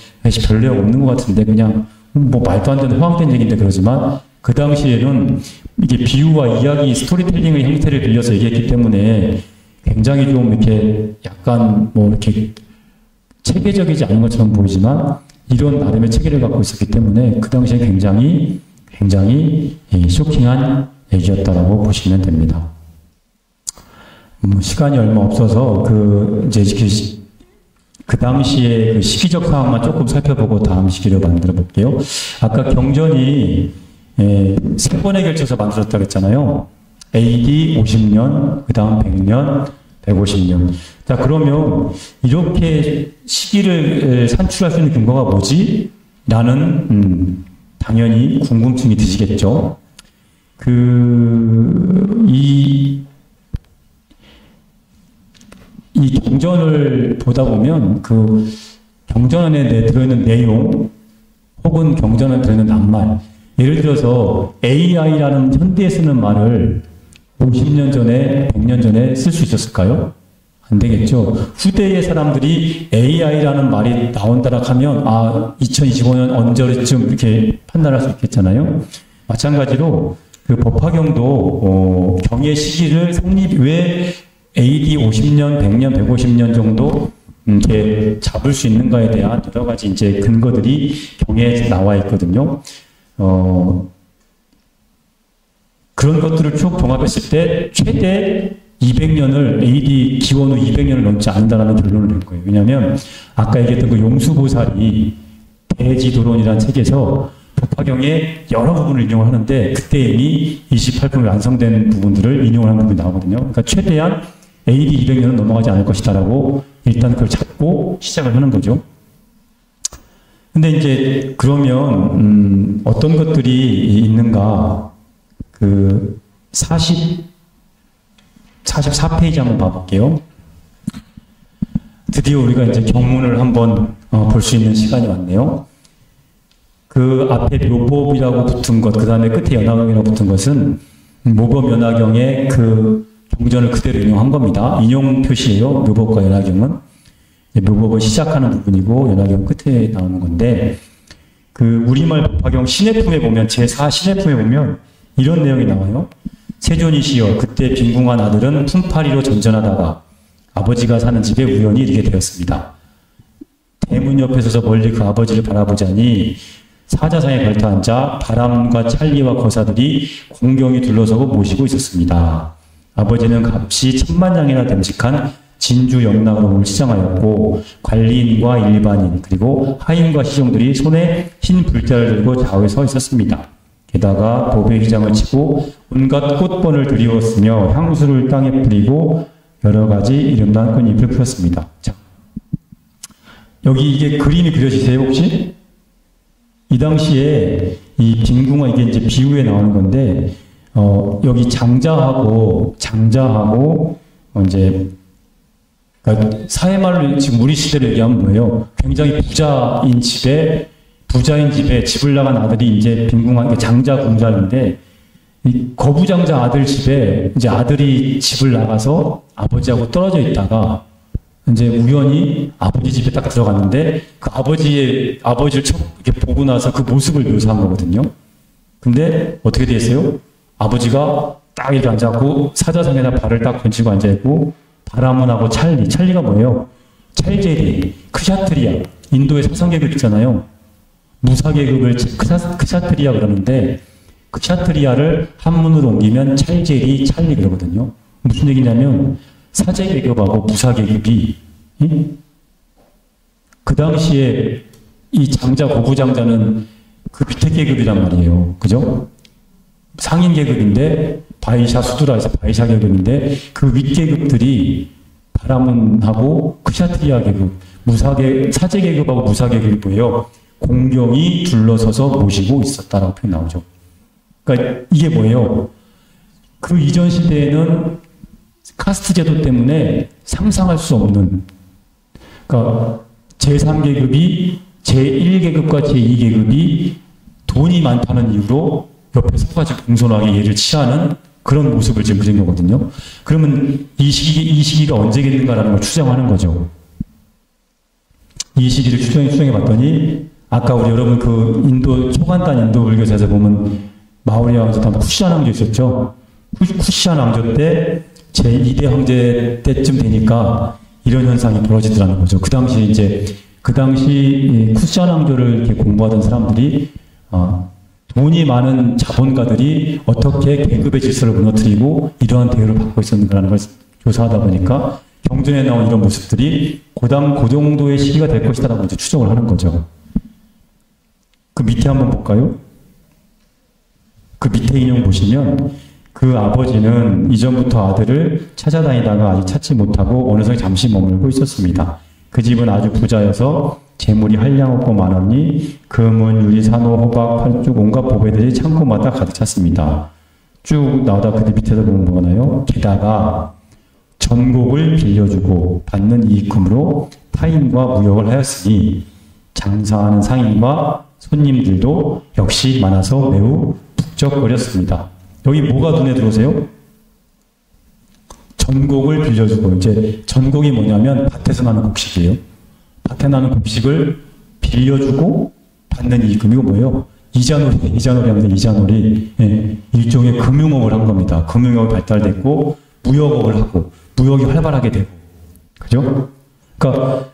Speaker 1: 별 내용 없는 것 같은데 그냥 뭐 말도 안 되는 허황된 얘기인데 그러지만 그 당시에는 이게 비유와 이야기, 스토리텔링의 형태를 빌려서 얘기했기 때문에 굉장히 좀 이렇게 약간 뭐 이렇게 체계적이지 않은 것처럼 보이지만 이런 나름의 체계를 갖고 있었기 때문에 그 당시에 굉장히 쇼킹한 얘기였다라고 보시면 됩니다. 시간이 얼마 없어서 그 당시에 그 시기적 상황만 조금 살펴보고 다음 시기로 만들어 볼게요. 아까 경전이 세 번에 걸쳐서 만들었다고 했잖아요. AD 50년, 그 다음 100년, 150년. 자, 그러면 이렇게 시기를 산출할 수 있는 근거가 뭐지? 라는, 당연히 궁금증이 드시겠죠. 이 경전을 보다 보면 그 경전 안에 들어있는 내용 혹은 경전 안에 들어있는 낱말, 예를 들어서 AI라는 현대에 쓰는 말을 50년 전에, 100년 전에 쓸 수 있었을까요? 안 되겠죠. 후대의 사람들이 AI라는 말이 나온다라 하면 2025년 언제쯤 이렇게 판단할 수 있겠잖아요. 마찬가지로 그 법화경도 경의 시기를 왜 AD 50년, 100년, 150년 정도 이렇게 잡을 수 있는가에 대한 여러 가지 이제 근거들이 경에 나와 있거든요. 그런 것들을 쭉 동합했을 때 최대 200년을 AD 기원 후 200년을 넘지 않는다라는 결론을 낸 거예요. 왜냐하면 아까 얘기했던 그 용수보살이 대지도론이라는 책에서 법화경의 여러 부분을 인용을 하는데 그때 이미 28품 완성된 부분들을 인용을 하는 부분이 나오거든요. 그러니까 최대한 AD 200년은 넘어가지 않을 것이다라고 일단 그걸 잡고 시작을 하는 거죠. 근데 이제 그러면 어떤 것들이 있는가? 그 44페이지 한번 봐볼게요. 드디어 우리가 이제 경문을 한번 볼 수 있는 시간이 왔네요. 그 앞에 묘법이라고 붙은 것, 그 다음에 끝에 연화경이라고 붙은 것은 모법 연화경의 그 경전을 그대로 인용한 겁니다. 인용 표시예요. 묘법과 연화경은. 묘법을 시작하는 부분이고 연화경 끝에 나오는 건데 그 우리말 법화경 신해품에 보면 제4 신해품에 보면 이런 내용이 나와요. 세존이시여 그때 빈궁한 아들은 품팔이로 전전하다가 아버지가 사는 집에 우연히 이르게 되었습니다. 대문 옆에 서서 멀리 그 아버지를 바라보자니 사자상에 걸터 앉아 바람과 찰리와 거사들이 공경이 둘러서고 모시고 있었습니다. 아버지는 값이 10,000,000냥이나 됨직한 진주 영락으로 몸을 치장하였고 관리인과 일반인 그리고 하인과 시종들이 손에 흰 불자를 들고 좌우에 서 있었습니다. 게다가 보배 휘장을 치고 온갖 꽃번을 들이웠으며 향수를 땅에 뿌리고 여러 가지 이름난 꽃잎을 풀었습니다. 자, 여기 이게 그림이 그려지세요 혹시? 이 당시에 이 빈궁화 이게 이제 비유에 나오는 건데 여기 장자하고 이제 그러니까 사회말로 지금 우리 시대로 얘기하면 뭐예요? 굉장히 부자인 집에 집을 나간 아들이 이제 빈궁한 게 장자 공자인데 이 거부장자 아들 집에 이제 아들이 집을 나가서 아버지하고 떨어져 있다가 이제 우연히 아버지 집에 딱 들어갔는데 그 아버지를 이렇게 보고 나서 그 모습을 묘사한 거거든요. 근데 어떻게 돼 있어요? 아버지가 딱 이렇게 앉아있고 사자상에다 발을 딱 던지고 앉아있고 바라문하고 찰리가 뭐예요? 찰제리, 크샤트리아, 인도의 사상계급 있잖아요. 무사계급을 크샤트리아 그러는데 크샤트리아를 한문으로 옮기면 찰제리, 찰리 그러거든요. 무슨 얘기냐면 사제계급하고 무사계급이 그 당시에 이 장자, 고부장자는 그 밑에 계급이란 말이에요. 그죠? 상인 계급인데 바이샤 수두라에서 바이샤 계급인데 그 윗계급들이 바라문하고 크샤트리아 계급, 사제 계급하고 무사 계급이 뭐예요? 공경이 둘러서서 모시고 있었다라고 표현 나오죠. 그러니까 이게 뭐예요? 그 이전 시대에는 카스트 제도 때문에 상상할 수 없는, 그러니까 제3계급이 제1계급과 제2계급이 돈이 많다는 이유로 옆에 서가지고 공손하게 얘를 취하는 그런 모습을 지금 그린 거거든요. 그러면 이 시기가 언제겠는가라는 걸 추정하는 거죠. 이 시기를 추정해 봤더니 아까 우리 여러분 그 인도 초간단 인도 불교사에서 보면 마우리아 왕조 다음 쿠시안 왕조 있었죠. 쿠시안 왕조 때 제2대 황제 때쯤 되니까 이런 현상이 벌어지더라는 거죠. 그 당시 쿠시안 왕조를 이렇게 공부하던 사람들이 돈이 많은 자본가들이 어떻게 계급의 질서를 무너뜨리고 이러한 대우를 받고 있었는가라는 걸 조사하다 보니까 경전에 나온 이런 모습들이 그 정도의 시기가 될 것이다라고 이제 추정을 하는 거죠. 그 밑에 한번 볼까요? 그 밑에 인용 보시면 그 아버지는 이전부터 아들을 찾아다니다가 아직 찾지 못하고 어느 성에 잠시 머물고 있었습니다. 그 집은 아주 부자여서 재물이 한량없고 많으니 금은 유리, 산호, 호박, 팔쭉 온갖 보배들이 창고마다 가득 찼습니다. 쭉 나오다 그 밑에서 보면 뭐나요? 게다가 전곡을 빌려주고 받는 이익금으로 타인과 무역을 하였으니 장사하는 상인과 손님들도 역시 많아서 매우 북적거렸습니다. 여기 뭐가 눈에 들어오세요? 전곡을 빌려주고, 이제 전곡이 뭐냐면 밭에서 나는 곡식이에요. 밭에 나는 곡식을 빌려주고 받는 이익금. 이거 뭐예요? 이자놀이 하면서 이자놀이. 예, 일종의 금융업을 한 겁니다. 금융업이 발달됐고 무역업을 하고 무역이 활발하게 되고, 그죠? 그러니까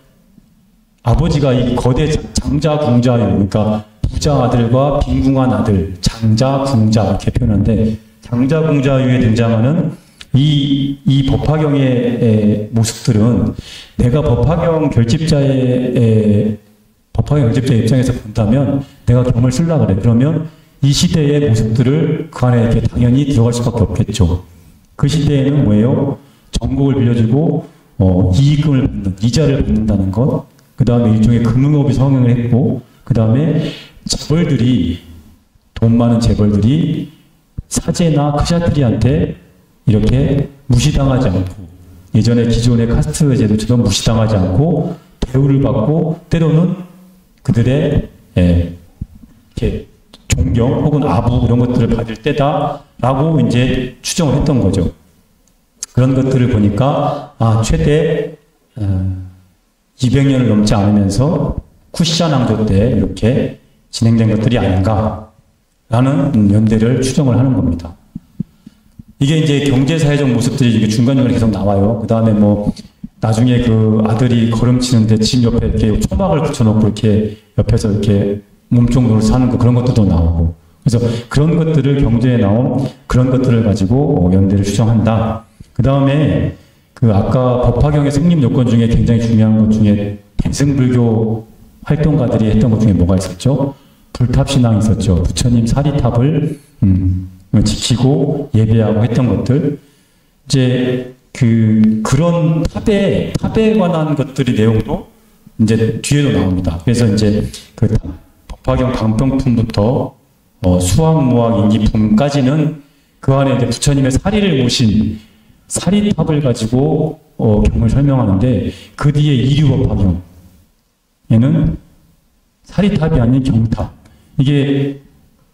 Speaker 1: 아버지가 이 거대 장자 궁자유, 그러니까 부자 아들과 빈궁한 아들, 장자 궁자 이렇게 표현하는데, 장자 궁자유에 등장하는 이 법화경의 모습들은 내가 법화경 결집자의 입장에서 본다면 내가 경을 쓰려고 그래. 그러면 이 시대의 모습들을 그 안에 이렇게 당연히 들어갈 수밖에 없겠죠. 그 시대에는 뭐예요? 전곡을 빌려주고 이익금을 받는, 이자를 받는다는 것, 그 다음에 일종의 금융업이 성행을 했고, 그 다음에 재벌들이, 돈 많은 재벌들이 사제나 크샤트리한테 이렇게 무시당하지 않고, 예전에 기존의 카스트 제도처럼 무시당하지 않고 대우를 받고, 때로는 그들의 이렇게 존경 혹은 아부 이런 것들을 받을 때다라고 이제 추정을 했던 거죠. 그런 것들을 보니까 최대 200년을 넘지 않으면서 쿠시안 왕조 때 이렇게 진행된 것들이 아닌가라는 연대를 추정을 하는 겁니다. 이게 이제 경제사회적 모습들이 이게 중간중간에 계속 나와요. 그 다음에 뭐 나중에 그 아들이 걸음치는데 집 옆에 이렇게 초막을 붙여놓고 이렇게 옆에서 이렇게 몸쪽으로 사는 거, 그런 것들도 나오고. 그래서 그런 것들을 경제에 나온 그런 것들을 가지고 연대를 추정한다. 그 다음에 그 아까 법화경의 성립 요건 중에 굉장히 중요한 것 중에 대승불교 활동가들이 했던 것 중에 뭐가 있었죠? 불탑신앙이 있었죠. 부처님 사리탑을 지키고 예배하고 했던 것들. 이제 그런 탑에 관한 것들이 내용도 이제 뒤에도 나옵니다. 그래서 이제 그 법화경 방병품부터 수학, 무학, 인기품까지는 그 안에 이제 부처님의 사리를 모신 사리탑을 가지고 경을 설명하는데, 그 뒤에 이류법화경에는 사리탑이 아닌 경탑. 이게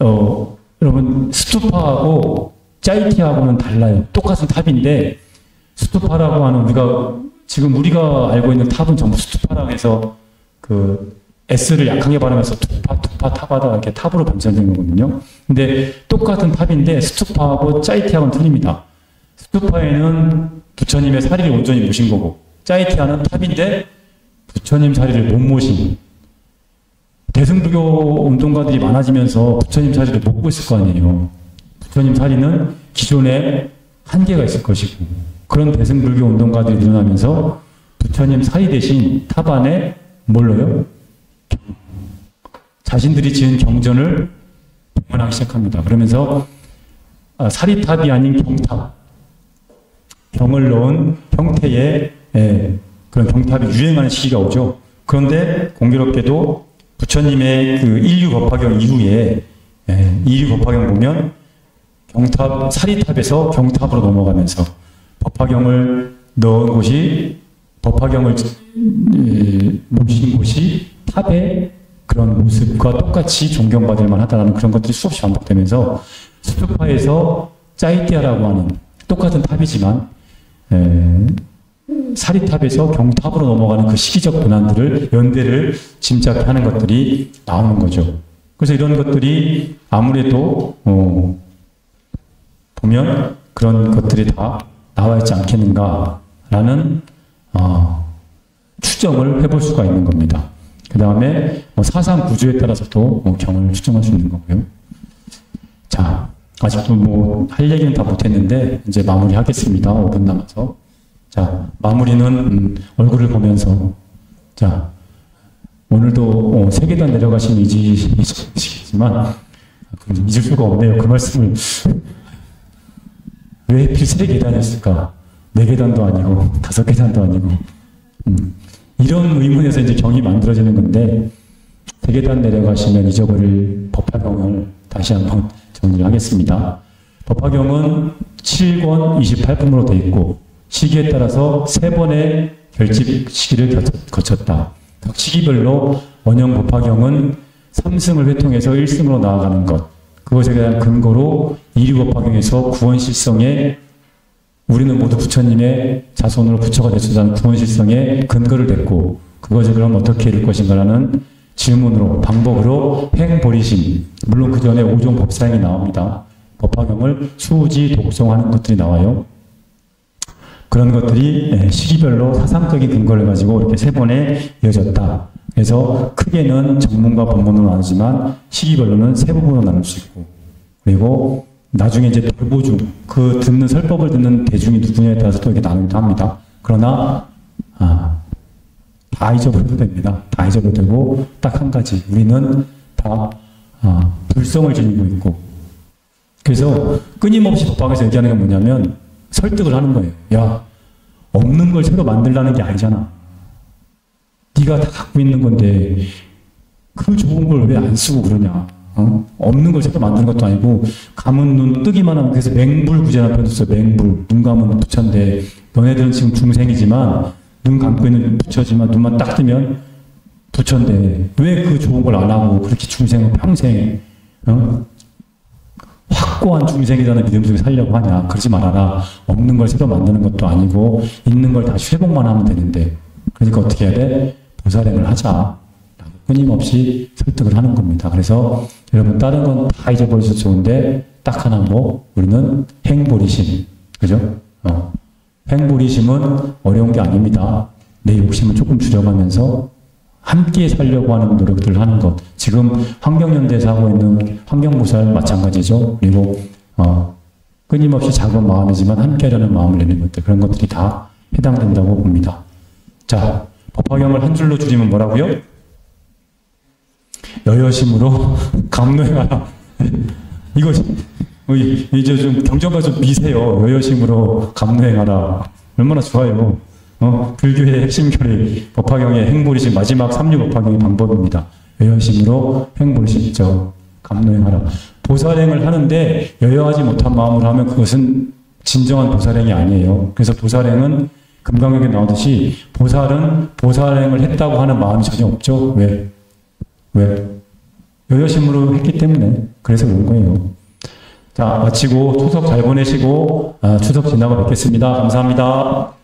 Speaker 1: 여러분 스투파하고 짜이티하고는 달라요. 똑같은 탑인데 스투파라고 하는, 우리가 알고 있는 탑은 전부 스투파라고 해서 그 S를 약하게 발음해서 투파 탑하다가 이렇게 탑으로 변천된 거거든요. 근데 똑같은 탑인데 스투파하고 짜이티하고는 틀립니다. 스투파에는 부처님의 사리를 온전히 모신 거고, 짜이티하는 탑인데 부처님 사리를 못 모신. 대승불교 운동가들이 많아지면서 부처님 사리를 못 보고 있을 거 아니에요. 부처님 사리는 기존에 한계가 있을 것이고, 그런 대승불교 운동가들이 일어나면서 부처님 사리 대신 탑 안에 뭘로요? 자신들이 지은 경전을 봉헌하기 시작합니다. 그러면서 사리탑이 아닌 경탑, 경을 넣은 형태의 그런 경탑이 유행하는 시기가 오죠. 그런데 공교롭게도 부처님의 그 인류 법화경 이후에 인류 법화경 보면 경탑, 사리탑에서 경탑으로 넘어가면서 법화경을 넣은 곳이, 법화경을 모신 곳이 탑의 그런 모습과 똑같이 존경받을 만하다는 그런 것들이 수없이 반복되면서 스투파에서 짜이티아라고 하는 똑같은 탑이지만 사리탑에서 경탑으로 넘어가는 그 시기적 변환들을, 연대를 짐작하는 것들이 나오는 거죠. 그래서 이런 것들이 아무래도 보면 그런 것들이 다 나와 있지 않겠는가라는 추정을 해볼 수가 있는 겁니다. 그 다음에 사상 구조에 따라서도 경을 추정할 수 있는 거고요. 자, 아직도 할 얘기는 다 못했는데 이제 마무리하겠습니다. 5분 남아서. 자, 마무리는 얼굴을 보면서, 자, 오늘도 세계단 내려가신 이지시겠지만 잊을 수가 없네요. 그 말씀을. 왜 하필 3계단이었을까? 4계단도 아니고 5계단도 아니고. 이런 의문에서 이제 경이 만들어지는 건데, 3계단 내려가시면 잊어버릴 법화경을 다시 한번 정리를 하겠습니다. 법화경은 7권 28품으로 되어 있고, 시기에 따라서 3번의 결집 시기를 거쳤다. 각 시기별로 원형 법화경은 3승을 회통해서 1승으로 나아가는 것, 그것에 대한 근거로 이류 법화경에서 구원실성에, 우리는 모두 부처님의 자손으로 부처가 되시자는 구원실성에 근거를 댔고, 그것을 그럼 어떻게 이룰 것인가라는 질문으로, 방법으로 행보리심, 물론 그 전에 5종 법사행이 나옵니다. 법화경을 수우지 독송하는 것들이 나와요. 그런 것들이 시기별로 사상적인 근거를 가지고 이렇게 3번에 이어졌다. 그래서 크게는 정문과 법문으로 나누지만 시기별로는 3부분으로 나눌 수 있고, 그리고 나중에 이제 돌보중, 그 듣는 설법을 듣는 대중이 누구냐에 따라서 또 이렇게 나누기도 합니다. 그러나 다 잊어버려도 됩니다. 다 잊어버려도 되고 딱 한 가지, 우리는 다 불성을 지니고 있고, 그래서 끊임없이 법학에서 얘기하는 건 뭐냐면 설득을 하는 거예요. 야, 없는 걸 새로 만들라는 게 아니잖아. 네가 다 갖고 있는 건데 그 좋은 걸 왜 안 쓰고 그러냐. 없는 걸 새로 만드는 것도 아니고, 감은 눈 뜨기만 하면, 그래서 맹불구제라는 표현도 써요. 맹불. 눈 감은 부처인데, 너네들은 지금 중생이지만 눈 감고 있는 부처지만 눈만 딱 뜨면 부처인데 왜 그 좋은 걸 안 하고 그렇게 중생을 평생 확고한 중생이라는 믿음 속에 살려고 하냐. 그러지 말아라. 없는 걸 새로 만드는 것도 아니고 있는 걸 다시 회복만 하면 되는데, 그러니까 어떻게 해야 돼? 보살행을 하자. 끊임없이 설득을 하는 겁니다. 그래서 여러분 다른 건 다 잊어버리셔도 좋은데 딱 하나 우리는 행보리심. 그죠? 행보리심은 어려운 게 아닙니다. 내 욕심을 조금 줄여가면서 함께 살려고 하는 노력들을 하는 것. 지금 환경연대에서 하고 있는 환경보살 마찬가지죠. 그리고 끊임없이 작은 마음이지만 함께 하려는 마음을 내는 것들, 그런 것들이 다 해당된다고 봅니다. 자, 법화경을 한 줄로 줄이면 뭐라고요? 여여심으로 감노행하라. 이거 이제 좀 경전가 좀 미세요. 여여심으로 감노행하라. 얼마나 좋아요. 불교의 핵심 교리, 법화경의 행보리심, 마지막 3류 법화경의 방법입니다. 여여심으로 행보리심죠. 감노행하라. 보살행을 하는데 여여하지 못한 마음으로 하면 그것은 진정한 보살행이 아니에요. 그래서 보살행은 금강경에 나오듯이 보살은 보살행을 했다고 하는 마음이 전혀 없죠. 왜? 여여심으로 했기 때문에. 그래서 그런 거예요. 자, 마치고 추석 잘 보내시고 추석 지나고 뵙겠습니다. 감사합니다.